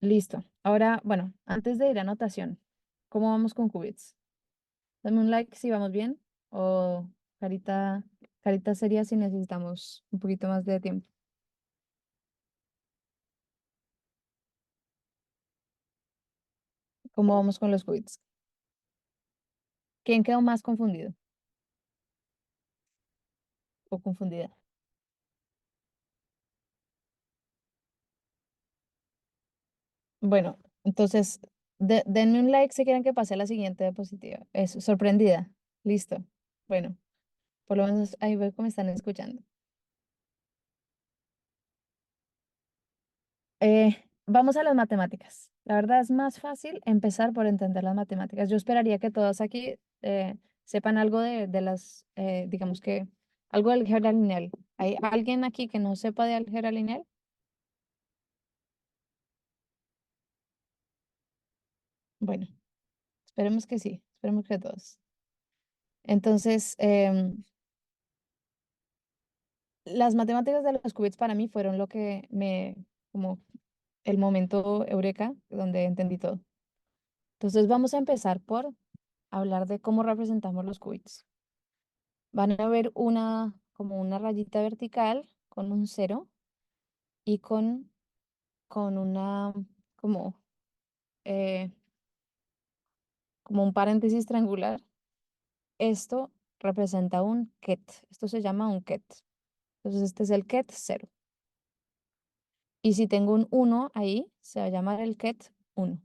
listo. Ahora, bueno, antes de ir a anotación, ¿cómo vamos con qubits? Dame un like si vamos bien o carita, carita seria si necesitamos un poquito más de tiempo. ¿Cómo vamos con los qubits? ¿Quién quedó más confundido o confundida? Bueno, entonces, denme un like si quieren que pase a la siguiente diapositiva. Eso, sorprendida. Listo. Bueno, por lo menos ahí veo cómo me están escuchando. Vamos a las matemáticas. La verdad es más fácil empezar por entender las matemáticas. Yo esperaría que todos aquí sepan algo de las, digamos que, algo de álgebra lineal. ¿Hay alguien aquí que no sepa de álgebra lineal? Bueno, esperemos que sí, esperemos que todos. Entonces, las matemáticas de los qubits para mí fueron lo que como el momento eureka donde entendí todo. Entonces vamos a empezar por hablar de cómo representamos los qubits. Van a ver como una rayita vertical con un cero y con como, eh, como un paréntesis triangular. Esto representa un ket. Esto se llama un ket. Entonces este es el ket cero. Y si tengo un uno ahí, se va a llamar el ket uno.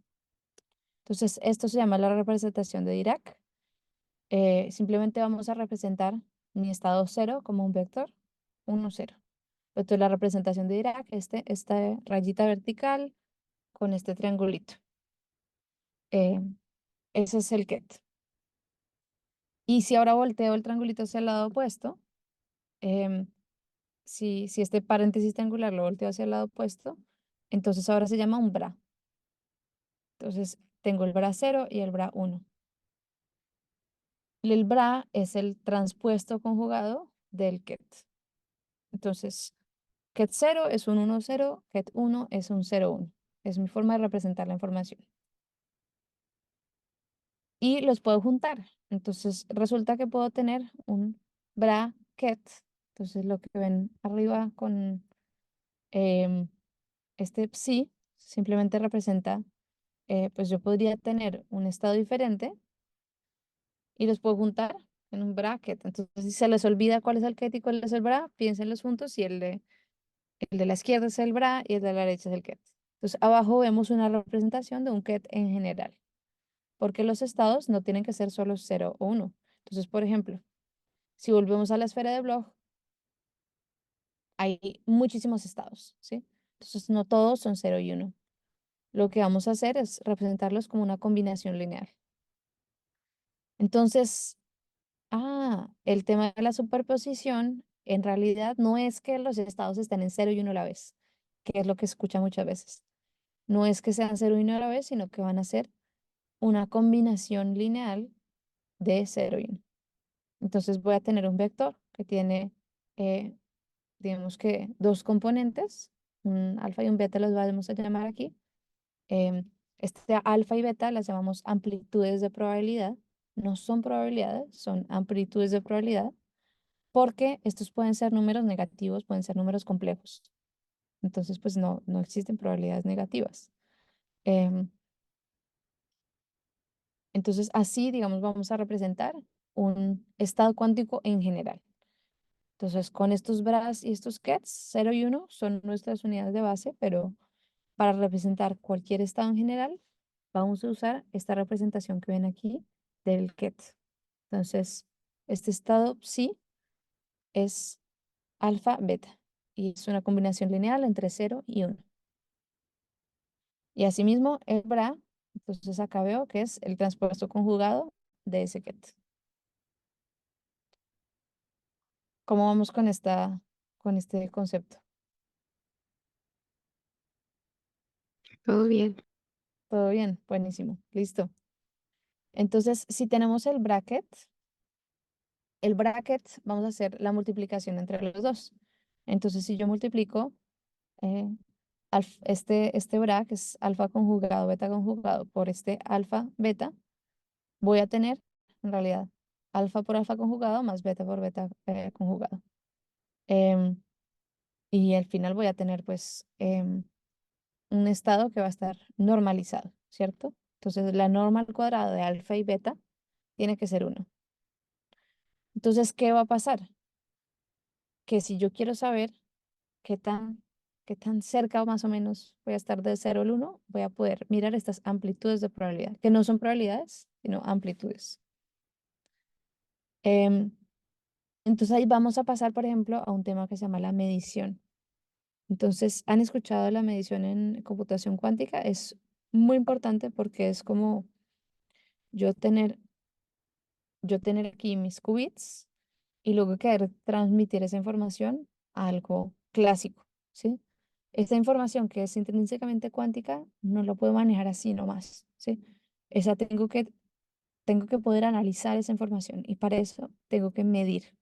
Entonces, esto se llama la representación de Dirac. Simplemente vamos a representar mi estado cero como un vector, uno, cero. Entonces, la representación de Dirac, esta rayita vertical con este triangulito. Eh, Ese es el ket. Y si ahora volteo el triangulito hacia el lado opuesto, em, si este paréntesis triangular lo volteo hacia el lado opuesto, entonces ahora se llama un bra. Entonces, tengo el bra cero y el bra uno. El bra es el transpuesto conjugado del ket. Entonces, ket cero es un uno cero, ket uno es un cero uno. Es mi forma de representar la información. Y los puedo juntar. Entonces, resulta que puedo tener un bra ket. Entonces, lo que ven arriba con em, este psi simplemente representa, pues yo podría tener un estado diferente y los puedo juntar en un bracket. Entonces, si se les olvida cuál es el ket y cuál es el bra, piénsenlos juntos y el de la izquierda es el bra y el de la derecha es el ket. Entonces, abajo vemos una representación de un ket en general, porque los estados no tienen que ser solo cero o uno. Entonces, por ejemplo, si volvemos a la esfera de Bloch, hay muchísimos estados, ¿sí? Entonces, no todos son cero y uno. Lo que vamos a hacer es representarlos como una combinación lineal. Entonces, el tema de la superposición en realidad no es que los estados estén en cero y uno a la vez, que es lo que escucha muchas veces. No es que sean cero y uno a la vez, sino que van a ser una combinación lineal de cero y uno. Entonces voy a tener un vector que tiene, eh, digamos que dos componentes, un alfa y un beta los vamos a llamar aquí. Este alfa y beta las llamamos amplitudes de probabilidad. No son probabilidades, son amplitudes de probabilidad, porque estos pueden ser números negativos, pueden ser números complejos. Entonces, pues no existen probabilidades negativas. Em, entonces, así, digamos, vamos a representar un estado cuántico en general. Entonces, con estos bras y estos kets, cero y uno son nuestras unidades de base, pero para representar cualquier estado en general, vamos a usar esta representación que ven aquí del ket. Entonces, Este estado psi es alfa, beta, y es una combinación lineal entre 0 y 1. Y asimismo, el bra, entonces acá veo que es el transpuesto conjugado de ese ket. ¿Cómo vamos con este concepto? Todo bien. ¿Todo bien? Buenísimo. Listo. Entonces, si tenemos el bracket, vamos a hacer la multiplicación entre los dos. Entonces, si yo multiplico eh, este bra, que es alfa conjugado, beta conjugado, por este alfa, beta, voy a tener, en realidad, alfa por alfa conjugado más beta por beta conjugado. Em, y al final voy a tener, pues, un estado que va a estar normalizado, ¿cierto? Entonces, la norma al cuadrado de alfa y beta tiene que ser 1. Entonces, ¿qué va a pasar? Que si yo quiero saber qué tan, qué tan cerca o más o menos voy a estar del 0 al 1, voy a poder mirar estas amplitudes de probabilidad, que no son probabilidades, sino amplitudes. Em, entonces ahí vamos a pasar, por ejemplo, a un tema que se llama la medición. Entonces, ¿han escuchado la medición en computación cuántica? Es muy importante porque es como yo tener, yo tener aquí mis qubits y luego querer transmitir esa información a algo clásico, ¿sí? Esta información que es intrínsecamente cuántica no lo puedo manejar así nomás, ¿sí? Esa tengo que poder analizar esa información y para eso tengo que medir,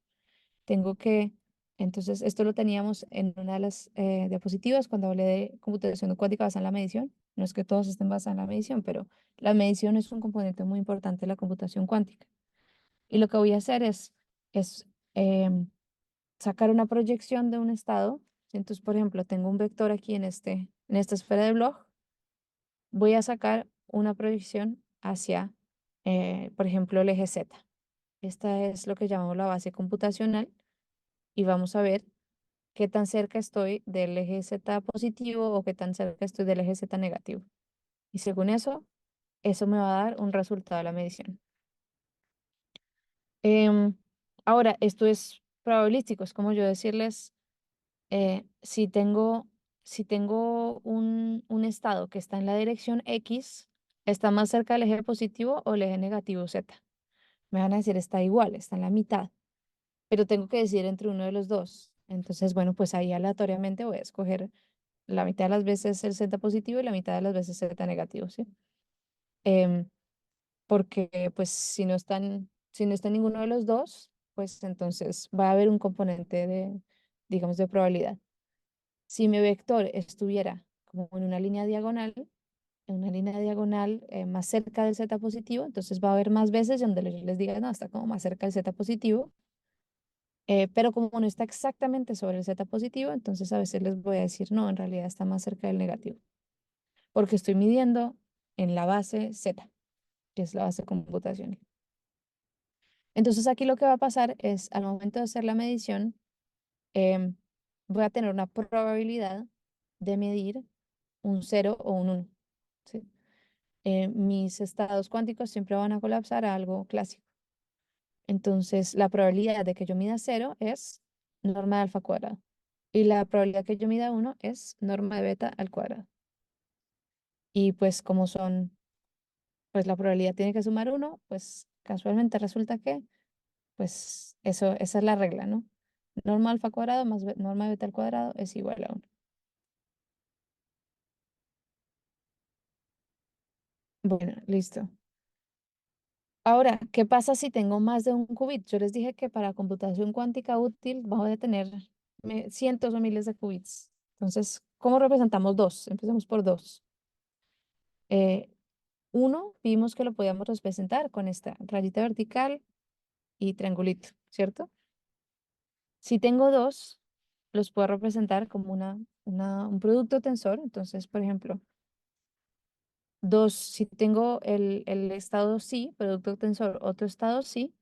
tengo que, entonces esto lo teníamos en una de las diapositivas cuando hablé de computación cuántica basada en la medición. No es que todos estén basados en la medición, pero la medición es un componente muy importante de la computación cuántica. Y lo que voy a hacer es em, sacar una proyección de un estado. Si entonces, por ejemplo, tengo un vector aquí en esta esfera de Bloch, voy a sacar una proyección hacia, por ejemplo, el eje Z. Esta es lo que llamamos la base computacional y vamos a ver qué tan cerca estoy del eje Z positivo o qué tan cerca estoy del eje Z negativo. Y según eso me va a dar un resultado de la medición. Em, ahora, esto es probabilístico, es como yo decirles, si tengo un estado que está en la dirección X, ¿está más cerca del eje positivo o el eje negativo Z? Me van a decir, está igual, está en la mitad, pero tengo que decidir entre uno de los dos. Entonces, bueno, pues ahí aleatoriamente voy a escoger la mitad de las veces el Z positivo y la mitad de las veces Z negativo, ¿sí? Em, porque pues si no está en ninguno de los dos, pues entonces va a haber un componente de, digamos, de probabilidad. Si mi vector estuviera como en una línea diagonal más cerca del z positivo, entonces va a haber más veces donde yo les diga, no, está como más cerca del z positivo, pero como no está exactamente sobre el z positivo, entonces a veces les voy a decir, no, en realidad está más cerca del negativo, porque estoy midiendo en la base z, que es la base computacional. Entonces aquí lo que va a pasar es, al momento de hacer la medición, em, voy a tener una probabilidad de medir un 0 o un 1. ¿Sí? Mis estados cuánticos siempre van a colapsar a algo clásico. Entonces, la probabilidad de que yo mida 0 es norma de alfa cuadrado. Y la probabilidad que yo mida 1 es norma de beta al cuadrado. Y pues como pues la probabilidad tiene que sumar 1, pues casualmente resulta que, pues esa es la regla, ¿no? Norma alfa cuadrado más norma de beta al cuadrado es igual a 1. Bueno, listo. Ahora, ¿qué pasa si tengo más de un qubit? Yo les dije que para computación cuántica útil vamos a tener cientos o miles de qubits. Entonces, ¿cómo representamos dos? Empecemos por dos. Eh, uno, vimos que lo podíamos representar con esta rayita vertical y triangulito, ¿cierto? Si tengo dos, los puedo representar como un producto tensor. Entonces, por ejemplo, dos, si tengo el estado sí, producto tensor, otro estado sí.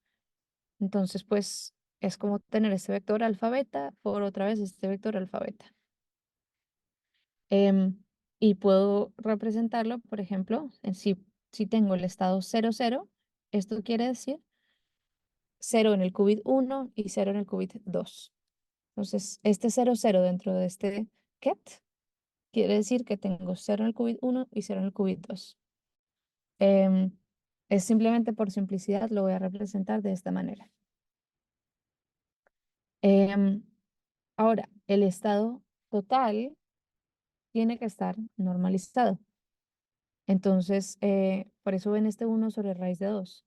Entonces, pues es como tener este vector alfa beta por otra vez este vector alfa beta. Em, y puedo representarlo, por ejemplo, si tengo el estado 0, 0, esto quiere decir 0 en el qubit 1 y 0 en el qubit 2. Entonces, este 0, 0 dentro de este ket quiere decir que tengo 0 en el qubit 1 y 0 en el qubit 2. Es simplemente por simplicidad, lo voy a representar de esta manera. Ahora, el estado total tiene que estar normalizado. Entonces, por eso ven este 1 sobre raíz de 2,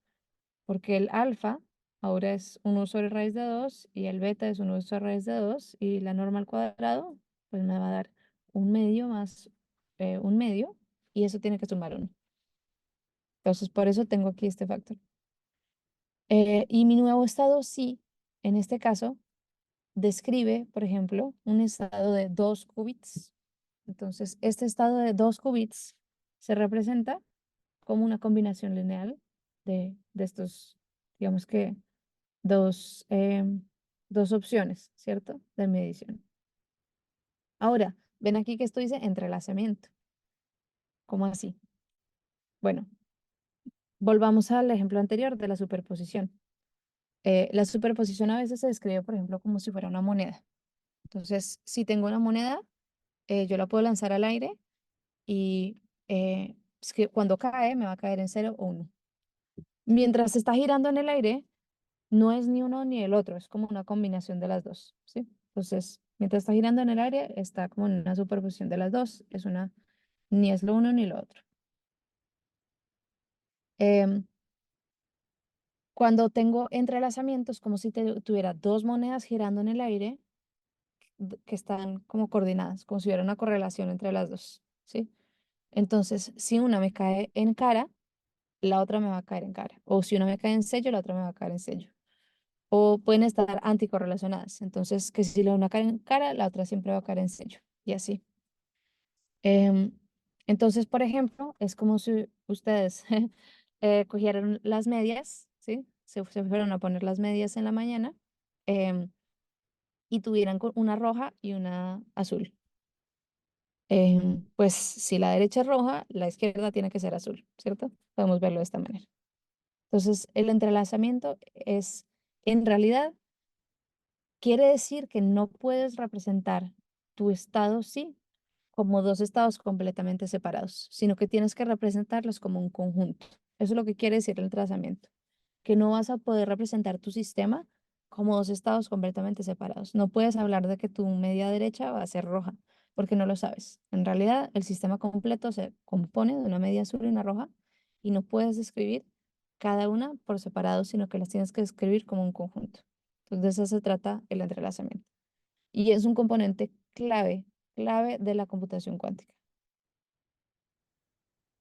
porque el alfa ahora es 1 sobre raíz de 2 y el beta es 1 sobre raíz de 2 y la norma al cuadrado pues me va a dar un medio más un medio y eso tiene que sumar 1. Entonces, por eso tengo aquí este factor. Y mi nuevo estado sí, en este caso, describe, por ejemplo, un estado de 2 qubits. Entonces, este estado de 2 qubits se representa como una combinación lineal de estos, digamos que, dos opciones, ¿cierto? De medición. Ahora, ven aquí que esto dice entrelazamiento. ¿Cómo así? Bueno, volvamos al ejemplo anterior de la superposición. La superposición a veces se describe, por ejemplo, como si fuera una moneda. Entonces, si tengo una moneda, yo la puedo lanzar al aire y es que cuando cae, me va a caer en 0 o 1. Mientras está girando en el aire, no es ni uno ni el otro, es como una combinación de las dos, ¿sí? Entonces, mientras está girando en el aire, está como en una superposición de las dos, ni es lo uno ni lo otro. Em, Cuando tengo entrelazamientos, como si tuviera dos monedas girando en el aire que están como coordinadas, como si hubiera una correlación entre las dos, ¿sí? Entonces, si una me cae en cara, la otra me va a caer en cara. O si una me cae en sello, la otra me va a caer en sello. O pueden estar anticorrelacionadas. Entonces, que si la una cae en cara, la otra siempre va a caer en sello. Y así. Em, entonces, por ejemplo, es como si ustedes cogieran las medias, ¿sí? Se fueron a poner las medias en la mañana em, y tuvieran una roja y una azul. Pues si la derecha es roja, la izquierda tiene que ser azul, ¿cierto? Podemos verlo de esta manera. Entonces, el entrelazamiento es, en realidad, quiere decir que no puedes representar tu estado sí como dos estados completamente separados, sino que tienes que representarlos como un conjunto. Eso es lo que quiere decir el trazamiento, que no vas a poder representar tu sistema como dos estados completamente separados. No puedes hablar de que tu media derecha va a ser roja, porque no lo sabes. En realidad, el sistema completo se compone de una media azul y una roja, y no puedes describir cada una por separado, sino que las tienes que describir como un conjunto. Entonces, de eso se trata el entrelazamiento. Y es un componente clave de la computación cuántica.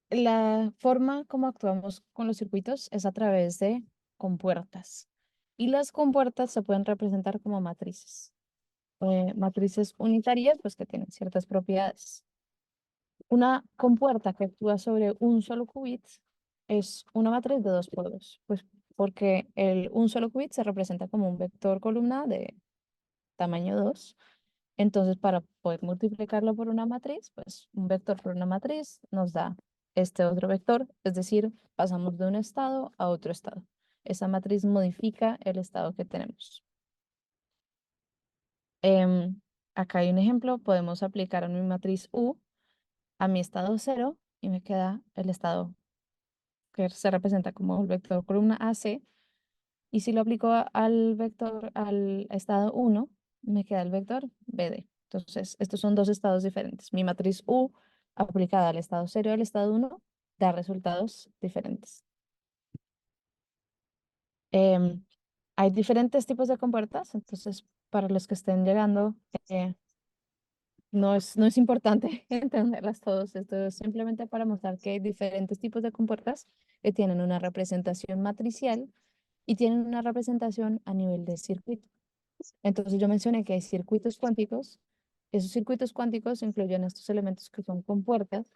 La forma como actuamos con los circuitos es a través de compuertas. Y las compuertas se pueden representar como matrices. Matrices unitarias, pues que tienen ciertas propiedades. Una compuerta que actúa sobre un solo qubit es una matriz de 2 por 2, pues porque un solo qubit se representa como un vector columna de tamaño 2. Entonces, para poder multiplicarlo por una matriz, pues un vector por una matriz nos da este otro vector, es decir, pasamos de un estado a otro estado. Esa matriz modifica el estado que tenemos. Acá hay un ejemplo, podemos aplicar a mi matriz U a mi estado 0 y me queda el estado que se representa como el vector columna AC. Y si lo aplico al vector, al estado 1, me queda el vector BD. Entonces, estos son dos estados diferentes. Mi matriz U aplicada al estado 0 y al estado 1 da resultados diferentes. Em, Hay diferentes tipos de compuertas, entonces para los que estén llegando, no es importante entenderlas todos. Esto es simplemente para mostrar que hay diferentes tipos de compuertas que tienen una representación matricial y tienen una representación a nivel de circuito. Entonces yo mencioné que hay circuitos cuánticos. Esos circuitos cuánticos incluyen estos elementos que son compuertas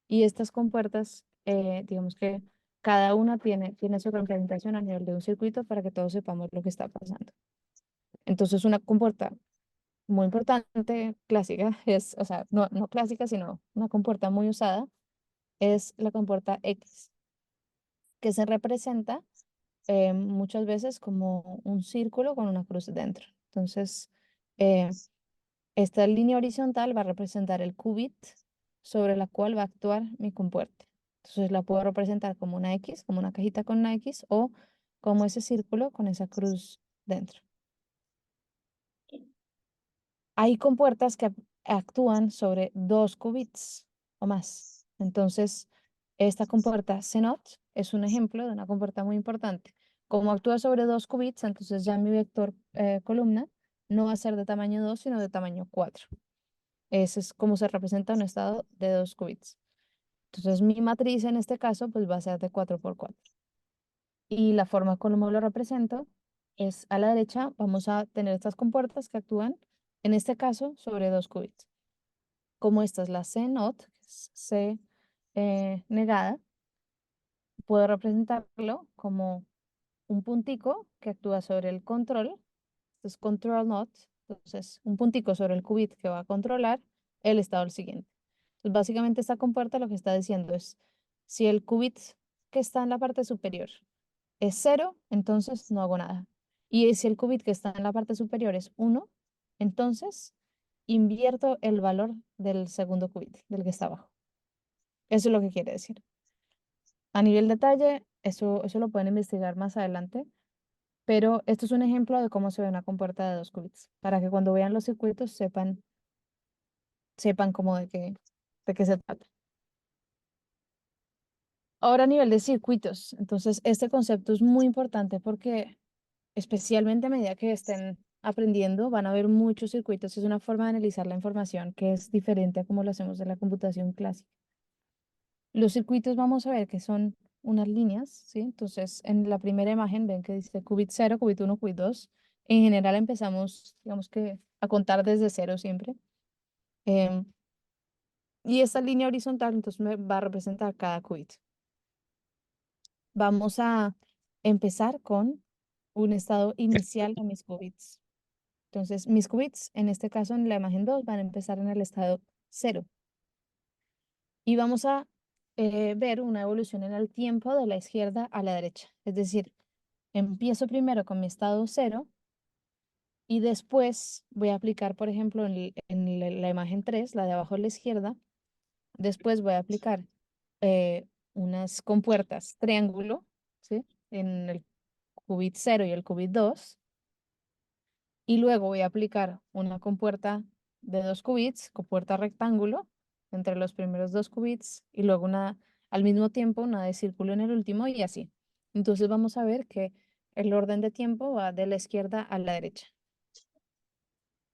y estas compuertas, digamos que cada una tiene su representación a nivel de un circuito para que todos sepamos lo que está pasando. Entonces una compuerta muy importante, clásica, o sea, no clásica, sino una compuerta muy usada, es la compuerta X, que se representa muchas veces como un círculo con una cruz dentro. Entonces, eh, esta línea horizontal va a representar el qubit sobre la cual va a actuar mi compuerte. Entonces la puedo representar como una X, como una cajita con una X, o como ese círculo con esa cruz dentro. Hay compuertas que actúan sobre 2 qubits o más. Entonces, esta compuerta CNOT es un ejemplo de una compuerta muy importante. Como actúa sobre 2 qubits, entonces ya mi vector columna no va a ser de tamaño 2, sino de tamaño 4. Ese es como se representa un estado de 2 qubits. Entonces, mi matriz en este caso, pues va a ser de 4 por 4. Y la forma como lo represento es a la derecha, vamos a tener estas compuertas que actúan, en este caso, sobre 2 qubits. Como esta es la C not, que es C negada, puedo representarlo como un puntico que actúa sobre el control. Esto es control not. Entonces, un puntico sobre el qubit que va a controlar el estado del siguiente. Entonces, básicamente esta compuerta lo que está diciendo es, si el qubit que está en la parte superior es 0, entonces no hago nada. Y si el qubit que está en la parte superior es 1, entonces invierto el valor del segundo qubit, del que está abajo. Eso es lo que quiere decir. A nivel detalle, eso lo pueden investigar más adelante, pero esto es un ejemplo de cómo se ve una compuerta de 2 qubits, para que cuando vean los circuitos sepan cómo de qué se trata. Ahora a nivel de circuitos, entonces este concepto es muy importante porque especialmente a medida que estén aprendiendo, van a ver muchos circuitos. Es una forma de analizar la información que es diferente a como lo hacemos en la computación clásica. Los circuitos vamos a ver que son unas líneas, ¿sí? Entonces, en la primera imagen ven que dice qubit 0, qubit 1, qubit 2. En general empezamos, digamos que, a contar desde 0 siempre. Em, y esta línea horizontal, entonces, me va a representar cada qubit. Vamos a empezar con un estado inicial de mis qubits. Entonces, mis qubits, en este caso en la imagen 2, van a empezar en el estado 0. Y vamos a ver una evolución en el tiempo de la izquierda a la derecha. Es decir, empiezo primero con mi estado 0 y después voy a aplicar, por ejemplo, la imagen 3, la de abajo a la izquierda, después voy a aplicar unas compuertas triángulo, ¿sí? En el qubit 0 y el qubit 2. Y luego voy a aplicar una compuerta de 2 qubits, compuerta rectángulo, entre los primeros 2 qubits, y luego una, al mismo tiempo, una de círculo en el último, y así. Entonces vamos a ver que el orden de tiempo va de la izquierda a la derecha.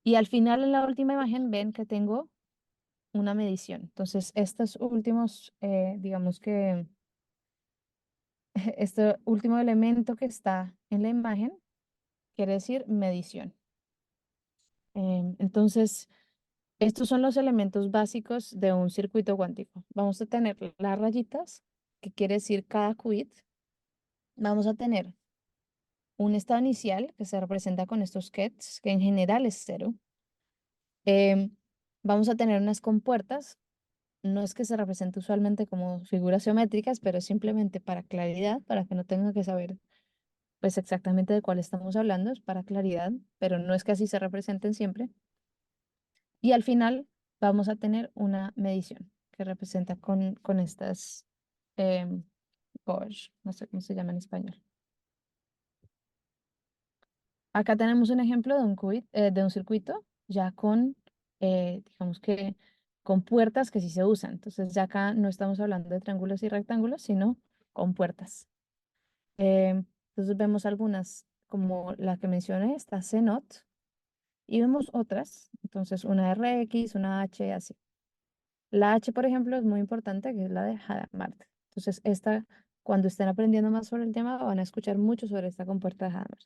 Y al final, en la última imagen, ven que tengo una medición. Entonces, estos últimos, digamos que, este último elemento que está en la imagen, quiere decir medición. Entonces, estos son los elementos básicos de un circuito cuántico. Vamos a tener las rayitas, que quiere decir cada qubit. Vamos a tener un estado inicial que se representa con estos qubits, que en general es 0. Em, Vamos a tener unas compuertas. No es que se represente usualmente como figuras geométricas, pero simplemente para claridad, para que no tenga que saber pues exactamente de cuál estamos hablando, es para claridad, pero no es que así se representen siempre. Y al final vamos a tener una medición que representa con estas gauge, no sé cómo se llama en español. Acá tenemos un ejemplo de de un circuito ya con, digamos que, con puertas que sí se usan. Entonces ya acá no estamos hablando de triángulos y rectángulos, sino con puertas. Entonces vemos algunas, como la que mencioné, esta CNOT, y vemos otras. Entonces una RX, una H, así. La H, por ejemplo, es muy importante, que es la de Hadamard. Entonces, esta, cuando estén aprendiendo más sobre el tema, van a escuchar mucho sobre esta compuerta de Hadamard.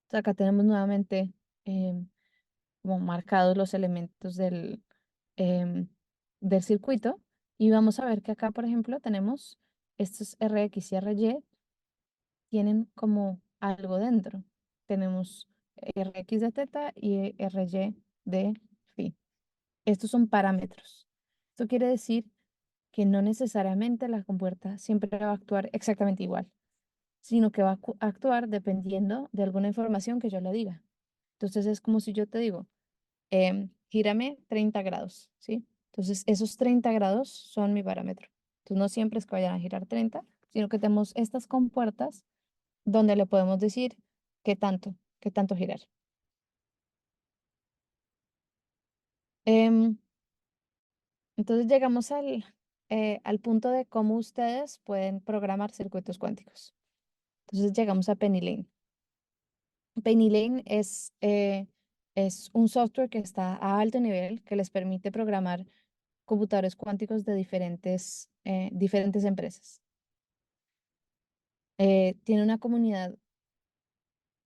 Entonces, acá tenemos nuevamente como marcados los elementos em, del circuito. Y vamos a ver que acá, por ejemplo, tenemos estos RX y RY, tienen como algo dentro. Tenemos RX de teta y RY de phi. Estos son parámetros. Esto quiere decir que no necesariamente la compuerta siempre va a actuar exactamente igual. sino que va a actuar dependiendo de alguna información que yo le diga. Entonces es como si yo te digo, gírame 30 grados, ¿sí? Entonces esos 30 grados son mi parámetro. Entonces no siempre es que vayan a girar 30, sino que tenemos estas compuertas donde le podemos decir qué tanto girar. Em, entonces llegamos al punto de cómo ustedes pueden programar circuitos cuánticos. Entonces llegamos a Penny Lane. Penny Lane es un software que está a alto nivel que les permite programar computadores cuánticos de diferentes empresas. Tiene una comunidad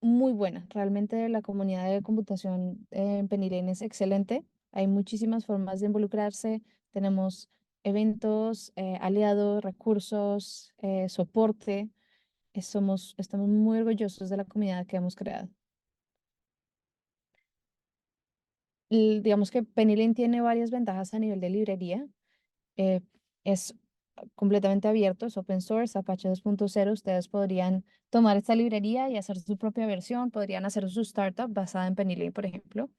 muy buena. Realmente la comunidad de computación en Penny Lane es excelente. Hay muchísimas formas de involucrarse. Tenemos eventos, aliados, recursos, soporte. Estamos muy orgullosos de la comunidad que hemos creado. Digamos que Penny Lane tiene varias ventajas a nivel de librería. eh, es completamente abierto, es open source, Apache 2.0. Ustedes podrían tomar esta librería y hacer su propia versión, podrían hacer su startup basada en Penny Lane, por ejemplo.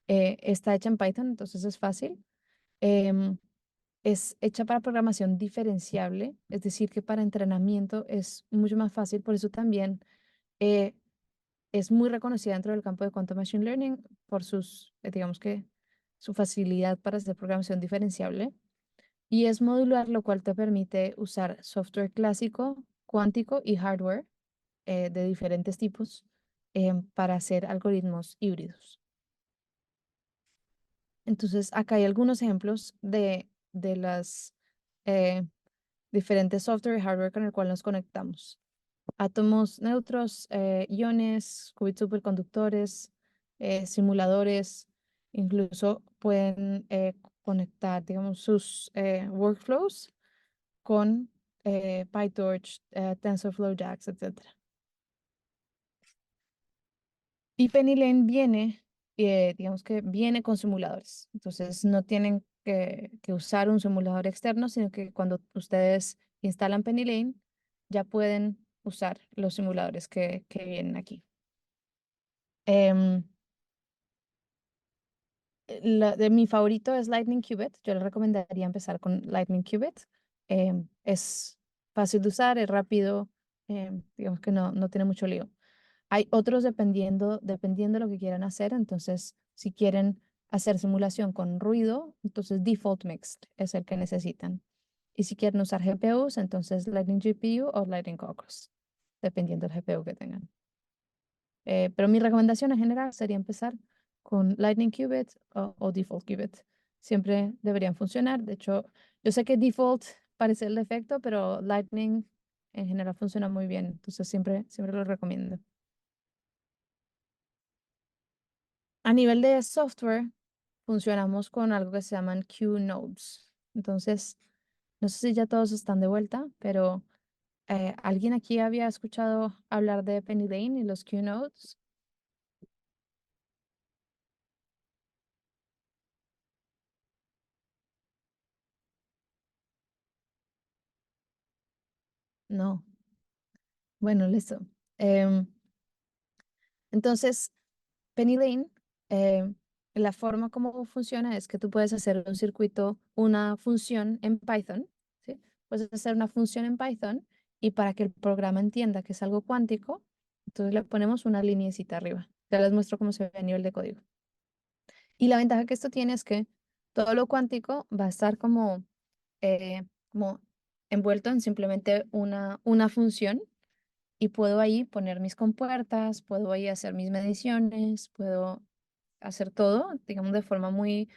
Está hecha en Python, entonces es fácil. Em, es hecha para programación diferenciable, es decir, que para entrenamiento es mucho más fácil, por eso también eh, es muy reconocida dentro del campo de Quantum Machine Learning por digamos que, su facilidad para hacer programación diferenciable. Y es modular, lo cual te permite usar software clásico, cuántico y hardware de diferentes tipos para hacer algoritmos híbridos. Entonces, acá hay algunos ejemplos de las eh, diferentes software y hardware con el cual nos conectamos. Átomos neutros, iones, qubits superconductores, simuladores, incluso pueden conectar, digamos, sus workflows con PyTorch, TensorFlow, JAX, etc. Y PennyLane digamos que viene con simuladores. Entonces no tienen que usar un simulador externo, sino que cuando ustedes instalan PennyLane, ya pueden usar los simuladores que vienen aquí. Em, de mi favorito es Lightning Qubit. Yo le recomendaría empezar con Lightning Qubit. Es fácil de usar, es rápido, digamos que no tiene mucho lío. Hay otros dependiendo de lo que quieran hacer. Entonces, si quieren hacer simulación con ruido, entonces Default Mixed es el que necesitan. Y si quieren usar GPUs, entonces Lightning GPU o Lightning Caucus, dependiendo del GPU que tengan. Pero mi recomendación en general sería empezar con Lightning Qubit o Default Qubit. Siempre deberían funcionar. De hecho, yo sé que Default parece el defecto, pero Lightning en general funciona muy bien. Entonces siempre lo recomiendo. A nivel de software, funcionamos con algo que se llaman Q-Nodes. Entonces, no sé si ya todos están de vuelta, pero ¿alguien aquí había escuchado hablar de Penny Lane y los Q-Nodes? No. Bueno, listo. Em, entonces, Penny Lane, la forma como funciona es que tú puedes hacer un circuito, una función en Python, ¿sí? Puedes hacer una función en Python y para que el programa entienda que es algo cuántico, entonces le ponemos una lineecita arriba. Ya les muestro cómo se ve a nivel de código. Y la ventaja que esto tiene es que todo lo cuántico va a estar como envuelto en simplemente una función y puedo ahí poner mis compuertas, puedo ahí hacer mis mediciones, puedo hacer todo, digamos, de forma muy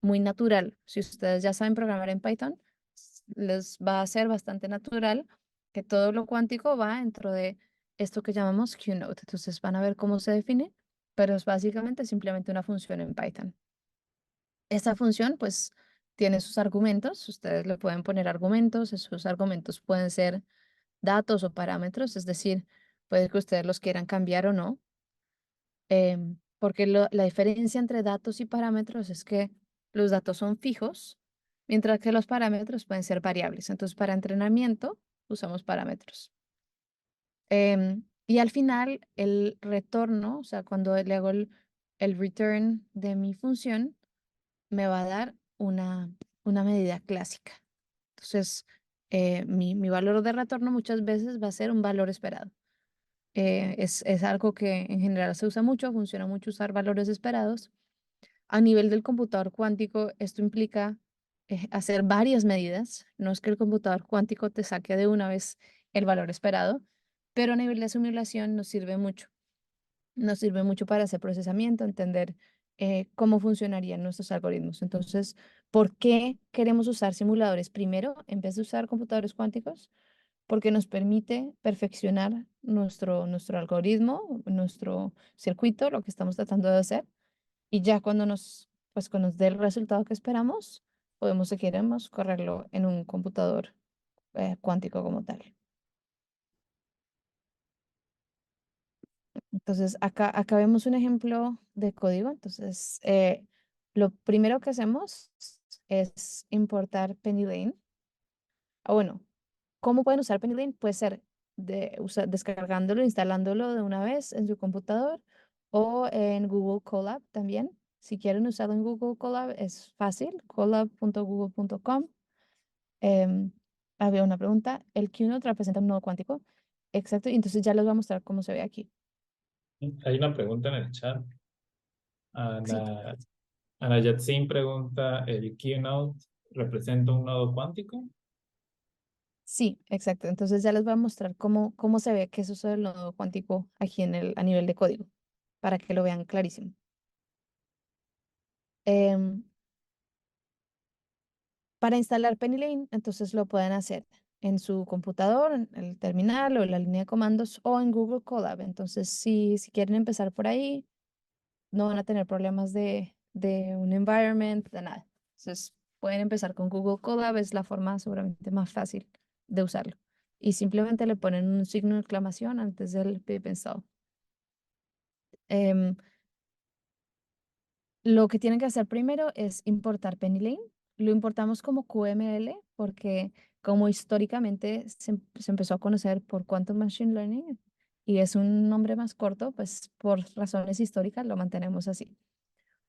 natural. Si ustedes ya saben programar en Python, les va a ser bastante natural que todo lo cuántico va dentro de esto que llamamos QNODE. Entonces van a ver cómo se define, pero es básicamente simplemente una función en Python. Esta función, pues, tiene sus argumentos. Ustedes le pueden poner argumentos. Esos argumentos pueden ser datos o parámetros, es decir, puede que ustedes los quieran cambiar o no, porque la diferencia entre datos y parámetros es que los datos son fijos, mientras que los parámetros pueden ser variables. Entonces, para entrenamiento usamos parámetros. Y al final, el retorno, o sea, cuando le hago el return de mi función, me va a dar una medida clásica. Entonces, mi valor de retorno muchas veces va a ser un valor esperado. Es algo que en general se usa mucho, funciona mucho usar valores esperados. A nivel del computador cuántico, esto implica hacer varias medidas. No es que el computador cuántico te saque de una vez el valor esperado, pero a nivel de simulación nos sirve mucho. Nos sirve mucho para hacer procesamiento, entender cómo funcionarían nuestros algoritmos. Entonces, ¿por qué queremos usar simuladores primero en vez de usar computadores cuánticos? Porque nos permite perfeccionar nuestro algoritmo, nuestro circuito, lo que estamos tratando de hacer. Y ya cuando nos dé el resultado que esperamos, podemos, si queremos, correrlo en un computador cuántico como tal. Entonces, acá vemos un ejemplo de código. Entonces, lo primero que hacemos es importar PennyLane. Ah, bueno, ¿cómo pueden usar PennyLane? Puede ser descargándolo, instalándolo de una vez en su computador o en Google Colab también. Si quieren usarlo en Google Colab, es fácil, colab.google.com. Em, Había una pregunta. ¿El QNOT representa un nodo cuántico? Exacto, y entonces ya les voy a mostrar cómo se ve aquí. Hay una pregunta en el chat. Sí. Ana, Ana Yatsin pregunta, ¿el Keynote representa un nodo cuántico? Sí, exacto. Entonces ya les voy a mostrar cómo se ve que es eso del nodo cuántico aquí a nivel de código, para que lo vean clarísimo. Em, para instalar PennyLane, entonces lo pueden hacer en su computador, en el terminal o en la línea de comandos o en Google Colab. Entonces, si quieren empezar por ahí, no van a tener problemas de un environment, de nada. Entonces, pueden empezar con Google Colab, es la forma seguramente más fácil de usarlo. Y simplemente le ponen un signo de exclamación antes del pip install. Em, lo que tienen que hacer primero es importar PennyLane. Lo importamos como QML porque como históricamente se empezó a conocer por Quantum Machine Learning y es un nombre más corto, pues por razones históricas lo mantenemos así.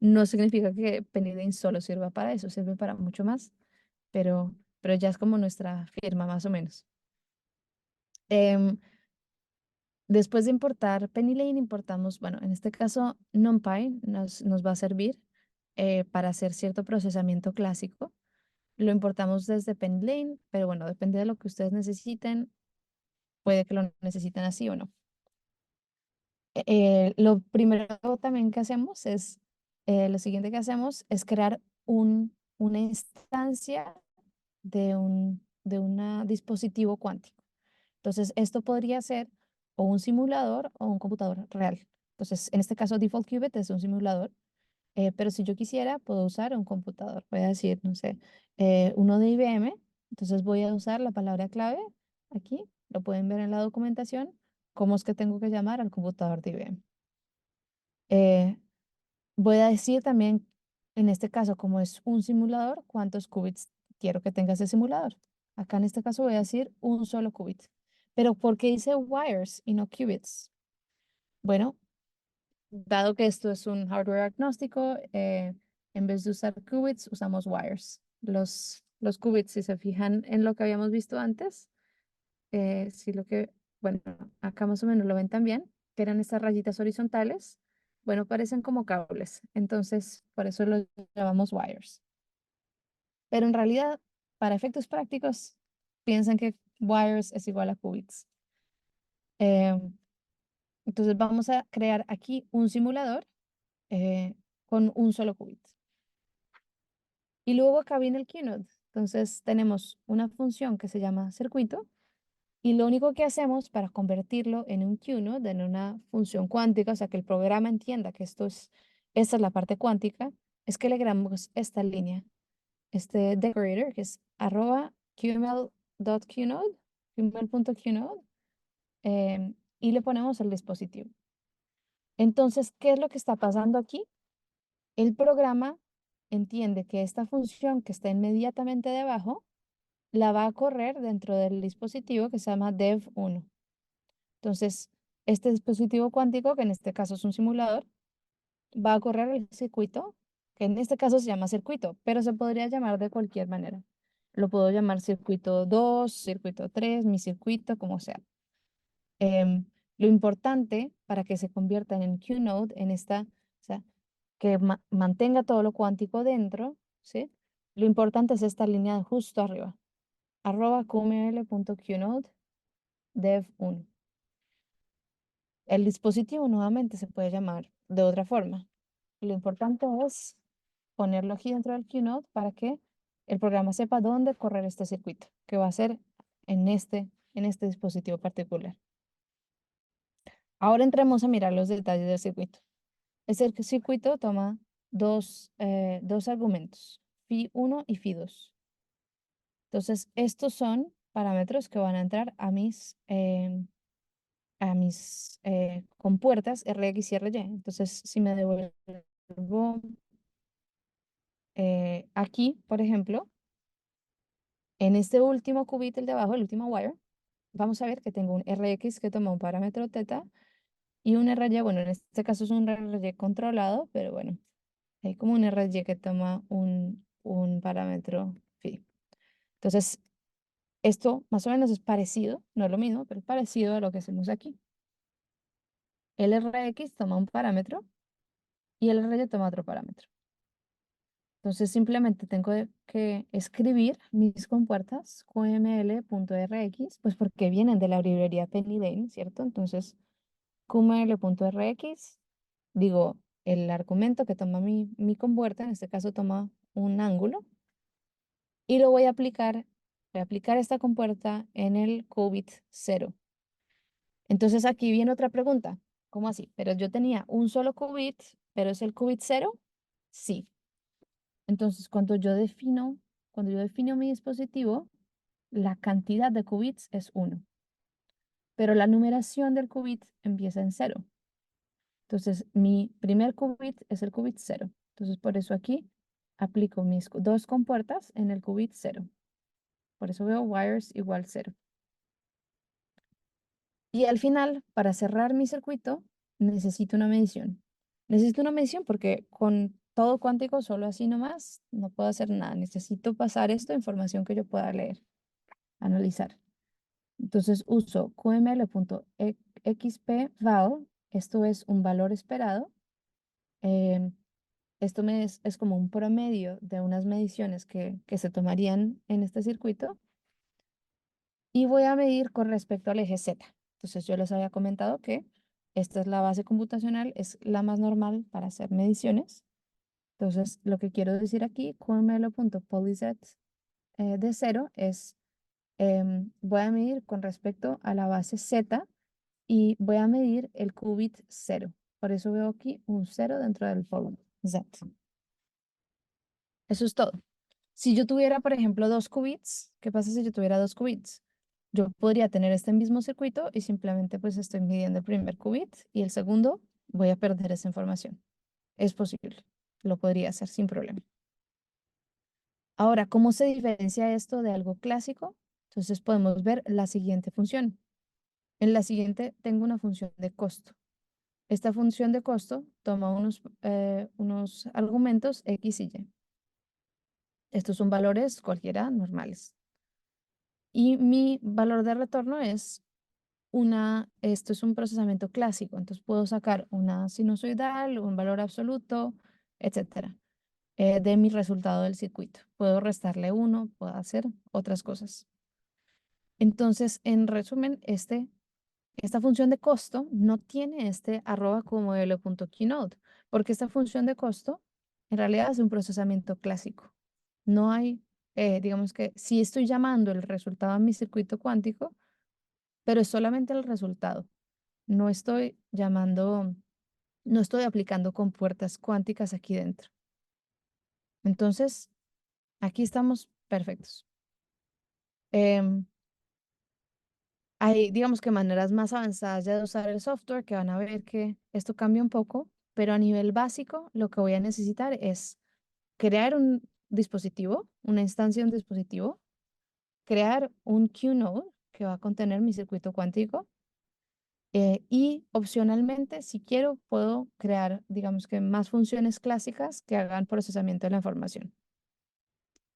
No significa que PennyLane solo sirva para eso, sirve para mucho más, pero ya es como nuestra firma más o menos. Em, Después de importar PennyLane, importamos, bueno, en este caso NumPy nos va a servir para hacer cierto procesamiento clásico. Lo importamos desde PennyLane, pero bueno, depende de lo que ustedes necesiten, puede que lo necesiten así o no. Lo primero también que hacemos es, lo siguiente que hacemos es crear una instancia de un dispositivo cuántico. Entonces, esto podría ser o un simulador o un computador real. Entonces, en este caso, Default Qubit es un simulador, pero si yo quisiera, puedo usar un computador. Voy a decir, no sé, uno de IBM. Entonces, voy a usar la palabra clave aquí. Lo pueden ver en la documentación. ¿Cómo es que tengo que llamar al computador de IBM? Eh, Voy a decir también, en este caso, como es un simulador, cuántos qubits quiero que tenga ese simulador. Acá en este caso voy a decir un solo qubit. Pero ¿por qué dice wires y no qubits? Bueno, dado que esto es un hardware agnóstico, en vez de usar qubits, usamos wires. Los qubits, si se fijan en lo que habíamos visto antes, si lo que, bueno, acá más o menos lo ven también, que eran estas rayitas horizontales, bueno, parecen como cables, entonces por eso los llamamos wires. Pero en realidad, para efectos prácticos, piensan que wires es igual a qubits. Eh, entonces vamos a crear aquí un simulador con un solo qubit. Y luego acá viene el keynote. Entonces tenemos una función que se llama circuito. Y lo único que hacemos para convertirlo en un QNOD, en una función cuántica, o sea, que el programa entienda que esta es la parte cuántica, es que le agregamos esta línea, este decorator, que es @qml.qnode, qml.qnode, y le ponemos el dispositivo. Entonces, ¿qué es lo que está pasando aquí? El programa entiende que esta función que está inmediatamente debajo la va a correr dentro del dispositivo que se llama dev1. Entonces, este dispositivo cuántico, que en este caso es un simulador, va a correr el circuito, que en este caso se llama circuito, pero se podría llamar de cualquier manera. Lo puedo llamar circuito 2, circuito 3, mi circuito, como sea. Lo importante para que se convierta en QNode, o sea, que mantenga todo lo cuántico dentro, ¿sí? Lo importante es esta línea justo arriba, @qml.qnode dev1. El dispositivo nuevamente se puede llamar de otra forma. Lo importante es ponerlo aquí dentro del QNode para que el programa sepa dónde correr este circuito, que va a ser en este dispositivo particular. Ahora entremos a mirar los detalles del circuito. Este circuito toma dos argumentos, phi1 y phi2. Entonces, estos son parámetros que van a entrar a mis compuertas Rx y Ry. Entonces, si me devuelvo aquí, por ejemplo, en este último qubit, el de abajo, el último wire, vamos a ver que tengo un Rx que toma un parámetro teta y un Ry, bueno, en este caso es un Ry controlado, pero bueno, hay como un Ry que toma un parámetro phi. Entonces, esto más o menos es parecido, no es lo mismo, pero es parecido a lo que hacemos aquí. El Rx toma un parámetro y el Ry toma otro parámetro. Entonces simplemente tengo que escribir mis compuertas qml.rx, pues porque vienen de la librería Penny, ¿cierto? Entonces qml.rx, digo, el argumento que toma mi compuerta, en este caso toma un ángulo, y lo voy a aplicar esta compuerta en el qubit 0. Entonces aquí viene otra pregunta, ¿cómo así? Pero yo tenía un solo qubit, ¿pero es el qubit 0? Sí. Entonces, cuando yo defino mi dispositivo, la cantidad de qubits es 1, pero la numeración del qubit empieza en 0. Entonces, mi primer qubit es el qubit 0. Entonces, por eso aquí aplico mis dos compuertas en el qubit 0. Por eso veo wires igual 0. Y al final, para cerrar mi circuito, necesito una medición. Necesito una medición porque con todo cuántico, solo así nomás, no puedo hacer nada. Necesito pasar esto a información que yo pueda leer, analizar. Entonces uso qml.xpval, esto es un valor esperado. Esto es como un promedio de unas mediciones que se tomarían en este circuito. Y voy a medir con respecto al eje Z. Entonces yo les había comentado que esta es la base computacional, es la más normal para hacer mediciones. Entonces lo que quiero decir aquí, qml.polyset de 0 es, voy a medir con respecto a la base Z y voy a medir el qubit 0. Por eso veo aquí un 0 dentro del poly Z. Eso es todo. Si yo tuviera, por ejemplo, 2 qubits, ¿qué pasa si yo tuviera 2 qubits? Yo podría tener este mismo circuito y simplemente pues estoy midiendo el primer qubit y el segundo voy a perder esa información. Es posible, lo podría hacer sin problema. Ahora, ¿cómo se diferencia esto de algo clásico? Entonces podemos ver la siguiente función. En la siguiente tengo una función de costo. Esta función de costo toma unos argumentos X y Y. Estos son valores cualquiera normales. Y mi valor de retorno es esto es un procesamiento clásico, entonces puedo sacar una sinusoidal, un valor absoluto, etcétera, de mi resultado del circuito. Puedo restarle 1, puedo hacer otras cosas. Entonces, en resumen, esta función de costo no tiene este @qml.qnode, porque esta función de costo en realidad es un procesamiento clásico. No hay, digamos que si estoy llamando el resultado a mi circuito cuántico, pero es solamente el resultado. No estoy no estoy aplicando compuertas cuánticas aquí dentro. Entonces, aquí estamos perfectos. Em, Hay, digamos que maneras más avanzadas ya de usar el software que van a ver que esto cambia un poco, pero a nivel básico lo que voy a necesitar es crear un dispositivo, una instancia de un dispositivo, crear un QNode que va a contener mi circuito cuántico Y opcionalmente, si quiero, puedo crear, digamos que más funciones clásicas que hagan procesamiento de la información.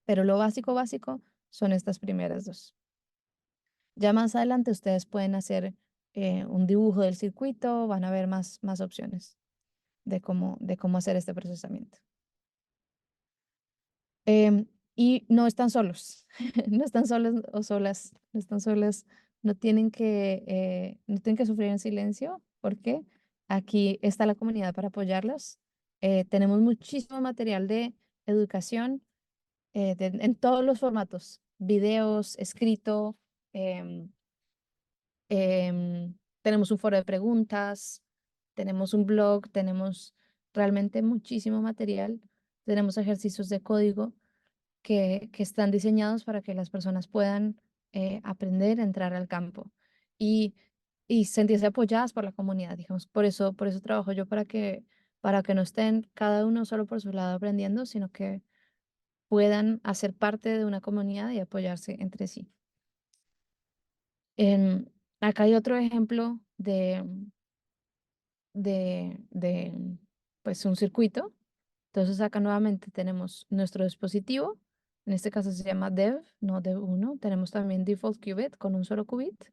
Pero lo básico, básico son estas primeras dos. Ya más adelante ustedes pueden hacer un dibujo del circuito, van a ver más opciones de cómo hacer este procesamiento. Y no están solos, no están solos o solas, no están solas, no tienen que sufrir en silencio, porque aquí está la comunidad para apoyarlos. Tenemos muchísimo material de educación en todos los formatos, videos, escrito, em, tenemos un foro de preguntas, tenemos un blog, tenemos realmente muchísimo material, tenemos ejercicios de código que están diseñados para que las personas puedan aprender a entrar al campo y, y sentirse apoyadas por la comunidad, digamos. Por eso trabajo yo para que no estén cada uno solo por su lado aprendiendo, sino que puedan hacer parte de una comunidad y apoyarse entre sí. Em, Acá hay otro ejemplo de pues un circuito. Entonces acá nuevamente tenemos nuestro dispositivo, en este caso se llama Dev, no Dev 1. Tenemos también Default Qubit con un solo qubit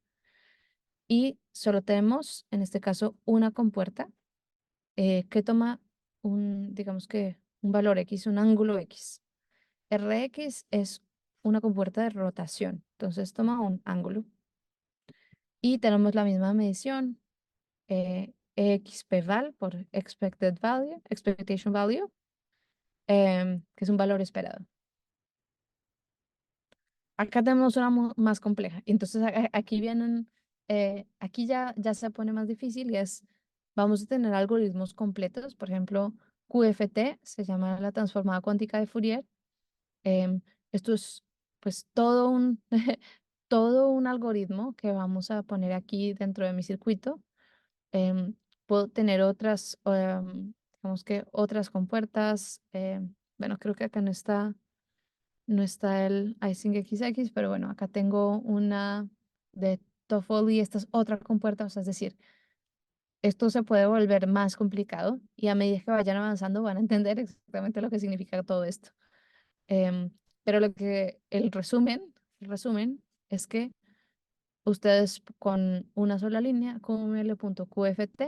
y solo tenemos en este caso una compuerta que toma digamos que un valor X, un ángulo X. Rx es una compuerta de rotación, entonces toma un ángulo y tenemos la misma medición, XPval por Expectation Value, que es un valor esperado. Acá tenemos una más compleja. Y entonces aquí vienen, aquí ya se pone más difícil y vamos a tener algoritmos completos. Por ejemplo, QFT se llama la transformada cuántica de Fourier. em, Esto es pues todo un algoritmo que vamos a poner aquí dentro de mi circuito. Em, Puedo tener otras, digamos que otras compuertas. Bueno, creo que acá no está el Ising XX, pero bueno, acá tengo una de TOEFL y esta es otra compuerta, o sea, es decir, esto se puede volver más complicado y a medida que vayan avanzando van a entender exactamente lo que significa todo esto. Em, pero el resumen es que ustedes con una sola línea, QML.qft,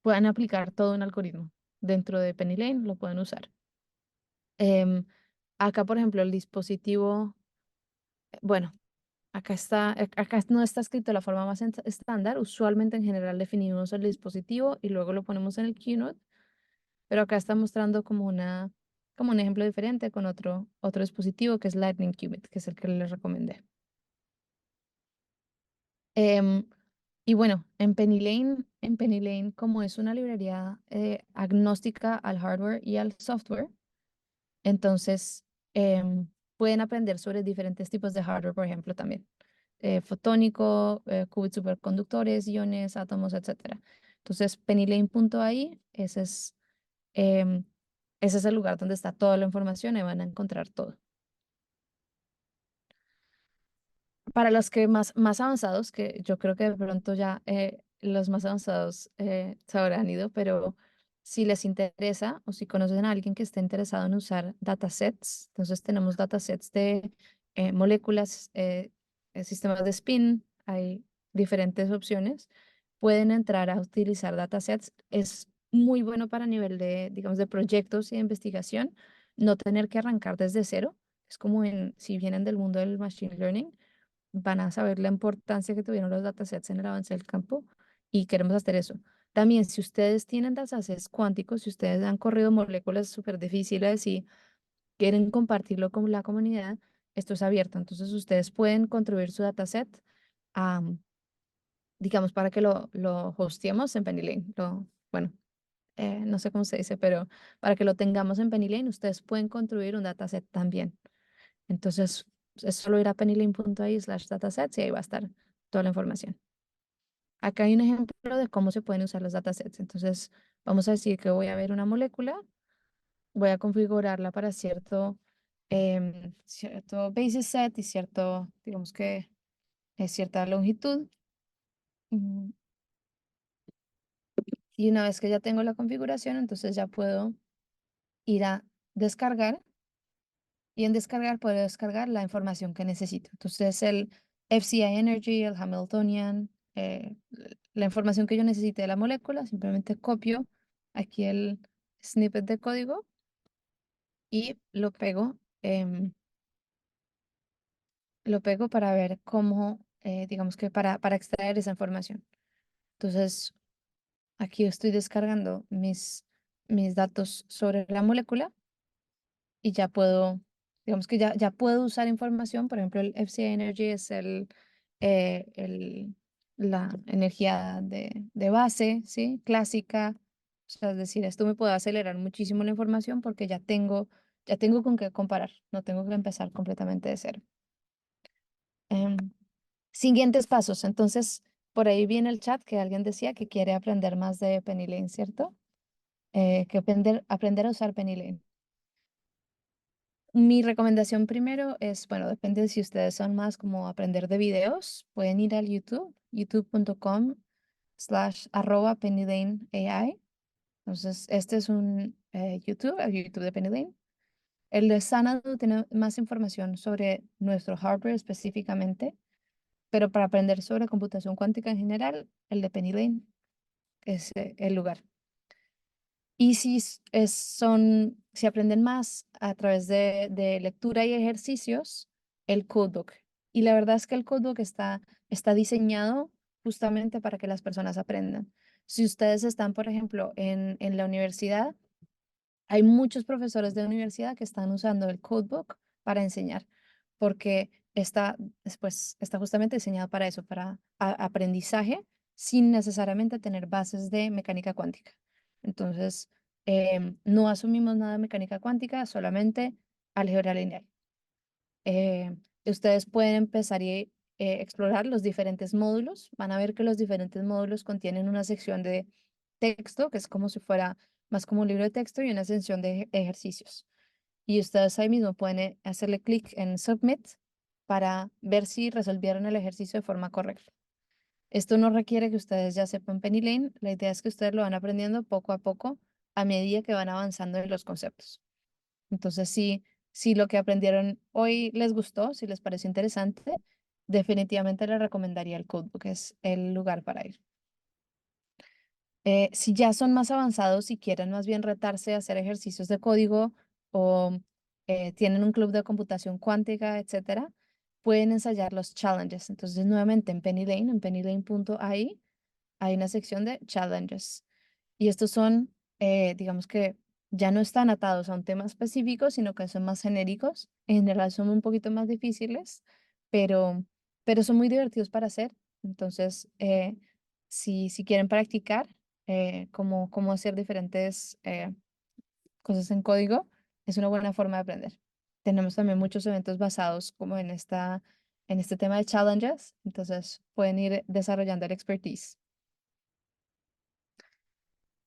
puedan aplicar todo un algoritmo dentro de PennyLane, lo pueden usar. Em, Acá, por ejemplo, el dispositivo, bueno, acá no está escrito de la forma más estándar. Usualmente en general definimos el dispositivo y luego lo ponemos en el keynote, pero acá está mostrando como un ejemplo diferente con otro dispositivo que es Lightning Qubit, que es el que les recomendé. Em, y bueno, en PennyLane, como es una librería agnóstica al hardware y al software, entonces pueden aprender sobre diferentes tipos de hardware, por ejemplo, también. Fotónico, qubits superconductores, iones, átomos, etcétera. Entonces, PennyLane.ai, em, ese es el lugar donde está toda la información y van a encontrar todo. Para los que más avanzados, que yo creo que de pronto ya los más avanzados se habrán ido, pero si les interesa o si conocen a alguien que esté interesado en usar datasets, entonces tenemos datasets de moléculas, sistemas de spin, hay diferentes opciones. Pueden entrar a utilizar datasets. Es muy bueno para nivel de, digamos, de proyectos y de investigación, no tener que arrancar desde cero. Es como si vienen del mundo del machine learning van a saber la importancia que tuvieron los datasets en el avance del campo y queremos hacer eso. También, si ustedes tienen datasets cuánticos, si ustedes han corrido moléculas súper difíciles y quieren compartirlo con la comunidad, esto es abierto. Entonces, ustedes pueden contribuir su dataset a, digamos, para que lo hosteemos en PennyLane. Bueno, no sé cómo se dice, pero para que lo tengamos en PennyLane, ustedes pueden contribuir un dataset también. Entonces, es solo ir a pennyLane.ai/datasets y ahí va a estar toda la información. Acá hay un ejemplo de cómo se pueden usar los datasets. Entonces, vamos a decir que voy a ver una molécula, voy a configurarla para cierto basis set y digamos que es cierta longitud. Mm, Y una vez que ya tengo la configuración, entonces ya puedo ir a descargar y en descargar puedo descargar la información que necesito. Entonces el FCI Energy, el Hamiltonian, la información que yo necesite de la molécula, simplemente copio aquí el snippet de código y lo pego para ver cómo, digamos que para extraer esa información. Entonces aquí estoy descargando mis datos sobre la molécula y ya puedo, digamos que ya puedo usar información. Por ejemplo, el FCI Energy es la energía de base, ¿sí? Clásica. O sea, es decir, esto me puede acelerar muchísimo la información porque ya tengo con qué comparar, no tengo que empezar completamente de cero. Em, Siguientes pasos. Entonces, por ahí viene el chat que alguien decía que quiere aprender más de Penny Lane, ¿cierto? Que aprender a usar Penny Lane. Mi recomendación primero es, bueno, depende de si ustedes son más como aprender de videos, pueden ir al YouTube, youtube.com/@PennyLaneAI. Entonces, este es un el YouTube de Penny Lane. El de Xanadu tiene más información sobre nuestro hardware específicamente, pero para aprender sobre computación cuántica en general, el de Penny Lane es el lugar. Y si aprenden más a través de lectura y ejercicios, el codebook. Y la verdad es que el codebook está diseñado justamente para que las personas aprendan. Si ustedes están, por ejemplo, en la universidad, hay muchos profesores de universidad que están usando el codebook para enseñar, porque está justamente diseñado para eso, para aprendizaje sin necesariamente tener bases de mecánica cuántica. Entonces, no asumimos nada de mecánica cuántica, solamente álgebra lineal. Eh, Ustedes pueden empezar y explorar los diferentes módulos. Van a ver que los diferentes módulos contienen una sección de texto, que es como si fuera más como un libro de texto, y una sección de ejercicios. Y ustedes ahí mismo pueden hacerle clic en Submit para ver si resolvieron el ejercicio de forma correcta. Esto no requiere que ustedes ya sepan Penny Lane. La idea es que ustedes lo van aprendiendo poco a poco a medida que van avanzando en los conceptos. Entonces, si lo que aprendieron hoy les gustó, si les pareció interesante, definitivamente les recomendaría el Codebook, que es el lugar para ir. Si ya son más avanzados y quieren más bien retarse a hacer ejercicios de código o tienen un club de computación cuántica, etcétera, pueden ensayar los challenges. Entonces, nuevamente en Penny Lane, en pennylane.ai, hay una sección de challenges. Y estos son, digamos que ya no están atados a un tema específico, sino que son más genéricos. En general son un poquito más difíciles, pero, pero son muy divertidos para hacer. Entonces, si quieren practicar cómo hacer diferentes cosas en código, es una buena forma de aprender. Tenemos también muchos eventos basados como en este tema de challenges, entonces pueden ir desarrollando el expertise.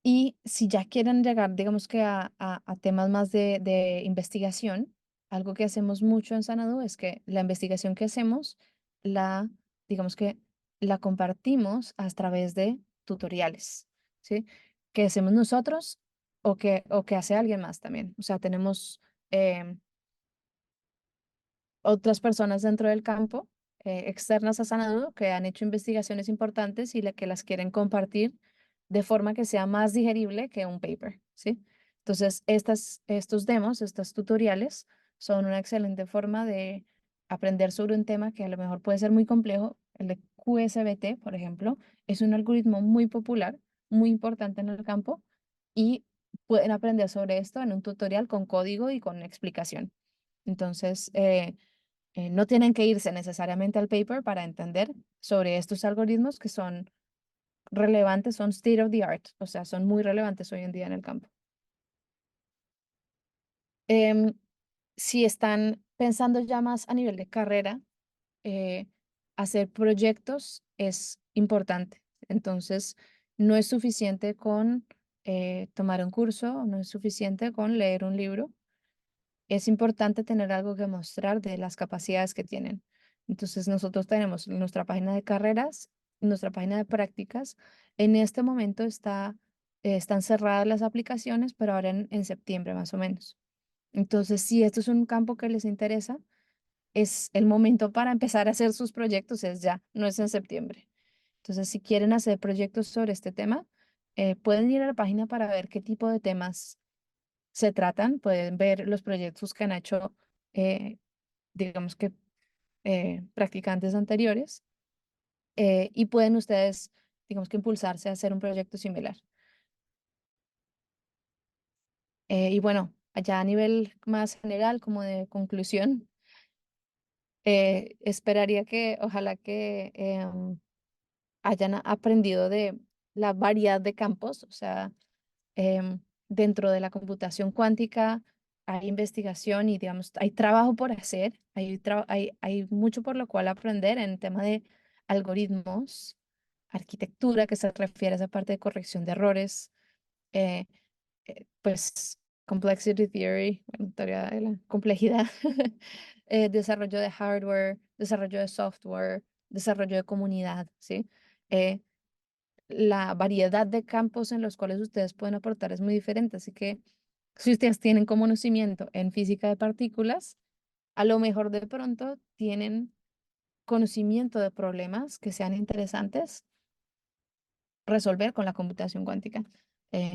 Y si ya quieren llegar, digamos que a temas más de investigación, algo que hacemos mucho en Sanadu es que la investigación que hacemos, digamos que la compartimos a través de tutoriales, ¿sí? Que hacemos nosotros o que hace alguien más también. O sea, tenemos em, otras personas dentro del campo, externas a Sanadu, que han hecho investigaciones importantes y que las quieren compartir de forma que sea más digerible que un paper, ¿sí? Entonces, estos demos, estos tutoriales, son una excelente forma de aprender sobre un tema que a lo mejor puede ser muy complejo. El de QSBT, por ejemplo, es un algoritmo muy popular, muy importante en el campo, y pueden aprender sobre esto en un tutorial con código y con explicación. Entonces, no tienen que irse necesariamente al paper para entender sobre estos algoritmos que son relevantes, son state of the art, o sea, son muy relevantes hoy en día en el campo. Em, si están pensando ya más a nivel de carrera, eh, hacer proyectos es importante. Entonces, no es suficiente con tomar un curso, no es suficiente con leer un libro. Es importante tener algo que mostrar de las capacidades que tienen. Entonces, nosotros tenemos nuestra página de carreras, nuestra página de prácticas. En este momento está están cerradas las aplicaciones, pero ahora en septiembre más o menos. Entonces, si esto es un campo que les interesa, es el momento para empezar a hacer sus proyectos, es ya, no es en septiembre. Entonces, si quieren hacer proyectos sobre este tema, pueden ir a la página para ver qué tipo de temas se tratan, pueden ver los proyectos que han hecho, eh, digamos que practicantes anteriores, y pueden ustedes, digamos que impulsarse a hacer un proyecto similar. Y bueno, allá a nivel más general, como de conclusión, esperaría que ojalá que hayan aprendido de la variedad de campos, o sea, dentro de la computación cuántica hay investigación y, digamos, hay trabajo por hacer, hay mucho por lo cual aprender en tema de algoritmos, arquitectura, que se refiere a esa parte de corrección de errores, eh, pues complexity theory, bueno, teoría de la complejidad, desarrollo de hardware, desarrollo de software, desarrollo de comunidad, ¿sí? Eh, la variedad de campos en los cuales ustedes pueden aportar es muy diferente, así que si ustedes tienen conocimiento en física de partículas, a lo mejor de pronto tienen conocimiento de problemas que sean interesantes resolver con la computación cuántica.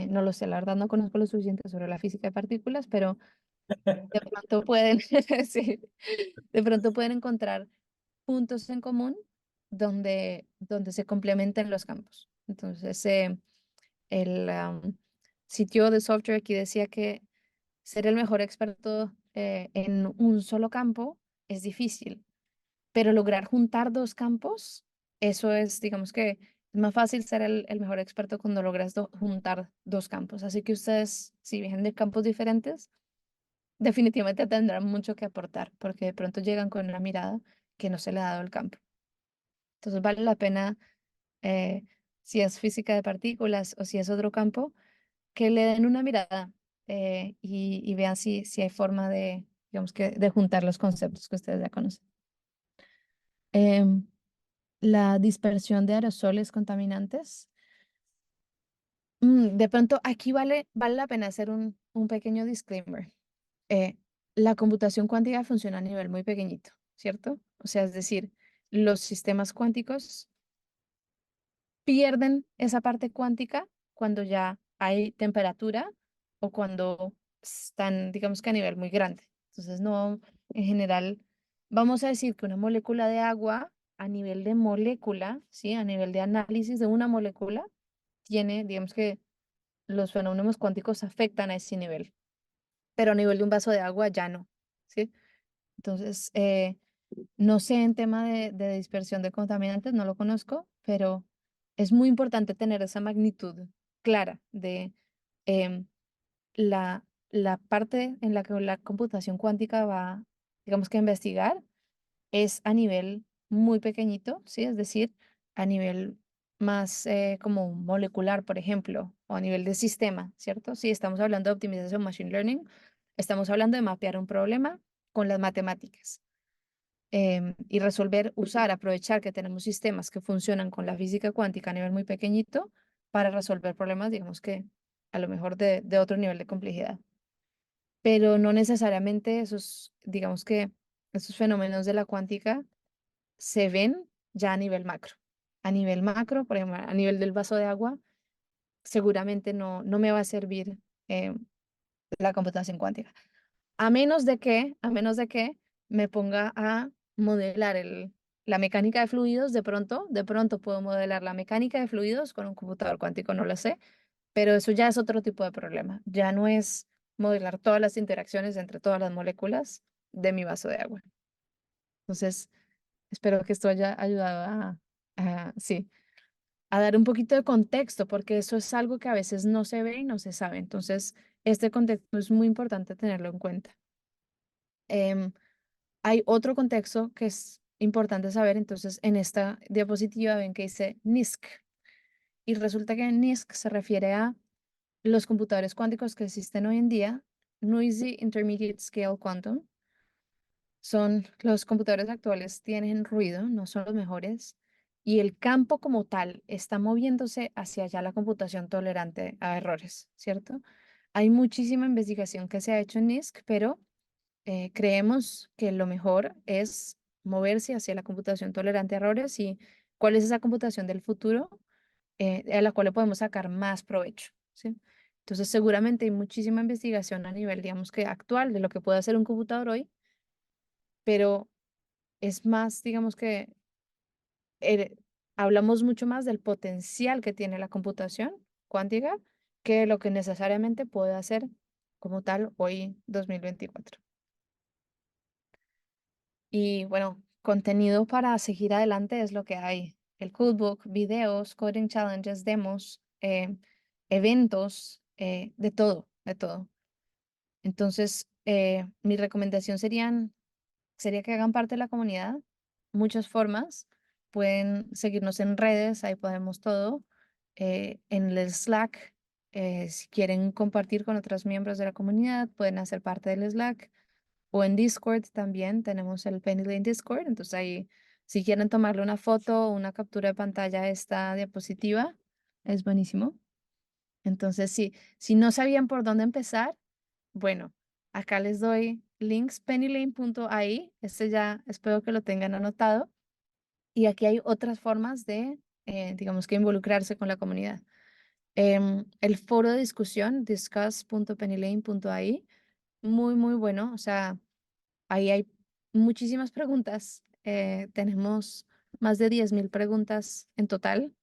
No lo sé, la verdad no conozco lo suficiente sobre la física de partículas, pero de pronto pueden, sí, de pronto pueden encontrar puntos en común donde se complementen los campos. Entonces, el sitio de software aquí decía que ser el mejor experto en un solo campo es difícil, pero lograr juntar dos campos, eso es, digamos que es más fácil ser el mejor experto cuando logras juntar dos campos. Así que ustedes, si vienen de campos diferentes, definitivamente tendrán mucho que aportar, porque de pronto llegan con una mirada que no se le ha dado al campo. Entonces vale la pena, eh, si es física de partículas o si es otro campo, que le den una mirada, y vean si hay forma de, digamos que, de juntar los conceptos que ustedes ya conocen. Em, la dispersión de aerosoles contaminantes. De pronto, aquí vale la pena hacer un pequeño disclaimer. Eh, la computación cuántica funciona a nivel muy pequeñito, ¿cierto? O sea, es decir, los sistemas cuánticos pierden esa parte cuántica cuando ya hay temperatura o cuando están, digamos que a nivel muy grande. Entonces, no, en general, vamos a decir que una molécula de agua a nivel de molécula, ¿sí? A nivel de análisis de una molécula, tiene, digamos que los fenómenos cuánticos afectan a ese nivel, pero a nivel de un vaso de agua ya no, ¿sí? Entonces, no sé en tema de dispersión de contaminantes, no lo conozco, pero es muy importante tener esa magnitud clara de em, la parte en la que la computación cuántica va, digamos que a investigar, es a nivel muy pequeñito, ¿sí? Es decir, a nivel más como molecular, por ejemplo, o a nivel de sistema, ¿cierto? Si estamos hablando de optimización machine learning, estamos hablando de mapear un problema con las matemáticas, y resolver, usar, aprovechar que tenemos sistemas que funcionan con la física cuántica a nivel muy pequeñito para resolver problemas, digamos que a lo mejor de otro nivel de complejidad. Pero no necesariamente esos, digamos que esos fenómenos de la cuántica se ven ya a nivel macro. A nivel macro, por ejemplo, a nivel del vaso de agua, seguramente no me va a servir la computación cuántica. A menos de que me ponga a modelar la mecánica de fluidos, de pronto puedo modelar la mecánica de fluidos con un computador cuántico, no lo sé, pero eso ya es otro tipo de problema. Ya no es modelar todas las interacciones entre todas las moléculas de mi vaso de agua. Entonces, espero que esto haya ayudado sí, a dar un poquito de contexto, porque eso es algo que a veces no se ve y no se sabe. Entonces, este contexto es muy importante tenerlo en cuenta. Em, Hay otro contexto que es importante saber. Entonces, en esta diapositiva ven que dice NISQ, y resulta que NISQ se refiere a los computadores cuánticos que existen hoy en día, Noisy Intermediate Scale Quantum. Son los computadores actuales, tienen ruido, no son los mejores, y el campo como tal está moviéndose hacia allá la computación tolerante a errores, ¿cierto? Hay muchísima investigación que se ha hecho en NISC, pero creemos que lo mejor es moverse hacia la computación tolerante a errores y cuál es esa computación del futuro a la cual le podemos sacar más provecho, ¿sí? Entonces, seguramente hay muchísima investigación a nivel, digamos que actual, de lo que puede hacer un computador hoy, pero es más, digamos que eh, hablamos mucho más del potencial que tiene la computación cuántica que lo que necesariamente puede hacer como tal hoy 2024. Y bueno, contenido para seguir adelante es lo que hay. El codebook, videos, coding challenges, demos, eventos, de todo, de todo. Entonces, mi recomendación sería que hagan parte de la comunidad. Muchas formas. Pueden seguirnos en redes, ahí podemos todo. En el Slack, si quieren compartir con otros miembros de la comunidad, pueden hacer parte del Slack. O en Discord también tenemos el Penny Lane Discord. Entonces ahí, si quieren tomarle una foto o una captura de pantalla a esta diapositiva, es buenísimo. Entonces, si no sabían por dónde empezar, bueno, acá les doy links pennylane.ai. Este ya espero que lo tengan anotado. Y aquí hay otras formas de, digamos que involucrarse con la comunidad. El foro de discusión, discuss.pennylane.ai, muy, muy bueno. O sea, ahí hay muchísimas preguntas. Tenemos más de 10.000 preguntas en total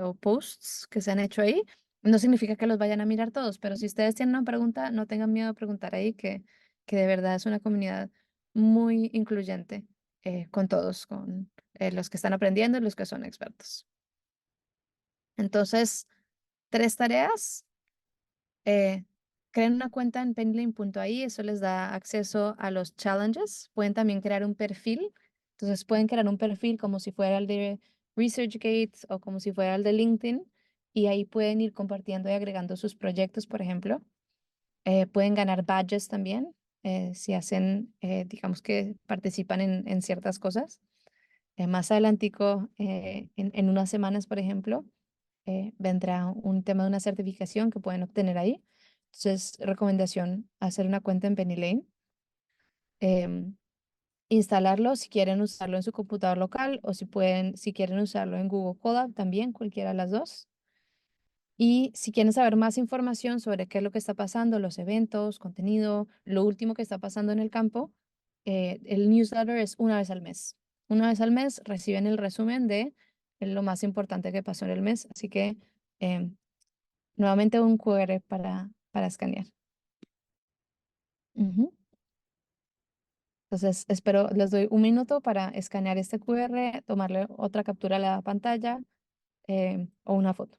o posts que se han hecho ahí. No significa que los vayan a mirar todos, pero si ustedes tienen una pregunta, no tengan miedo de preguntar ahí, que de verdad es una comunidad muy incluyente con todos, con los que están aprendiendo y los que son expertos. Entonces, 3 tareas. eh, Creen una cuenta en penlane.ai, eso les da acceso a los challenges. Pueden también crear un perfil. Entonces pueden crear un perfil como si fuera el de ResearchGate o como si fuera el de LinkedIn y ahí pueden ir compartiendo y agregando sus proyectos, por ejemplo. Pueden ganar badges también si hacen, digamos que participan en ciertas cosas. Más adelantico, en unas semanas, por ejemplo, vendrá un tema de una certificación que pueden obtener ahí. Entonces, recomendación, hacer una cuenta en Penny Lane, em, instalarlo si quieren usarlo en su computador local o si quieren usarlo en Google Colab también, cualquiera de las dos. Y si quieren saber más información sobre qué es lo que está pasando, los eventos, contenido, lo último que está pasando en el campo, el newsletter es una vez al mes. Una vez al mes reciben el resumen de lo más importante que pasó en el mes. Así que em, nuevamente un QR para escanear. Ujú. Entonces, espero, les doy un minuto para escanear este QR, tomarle otra captura de la pantalla o una foto.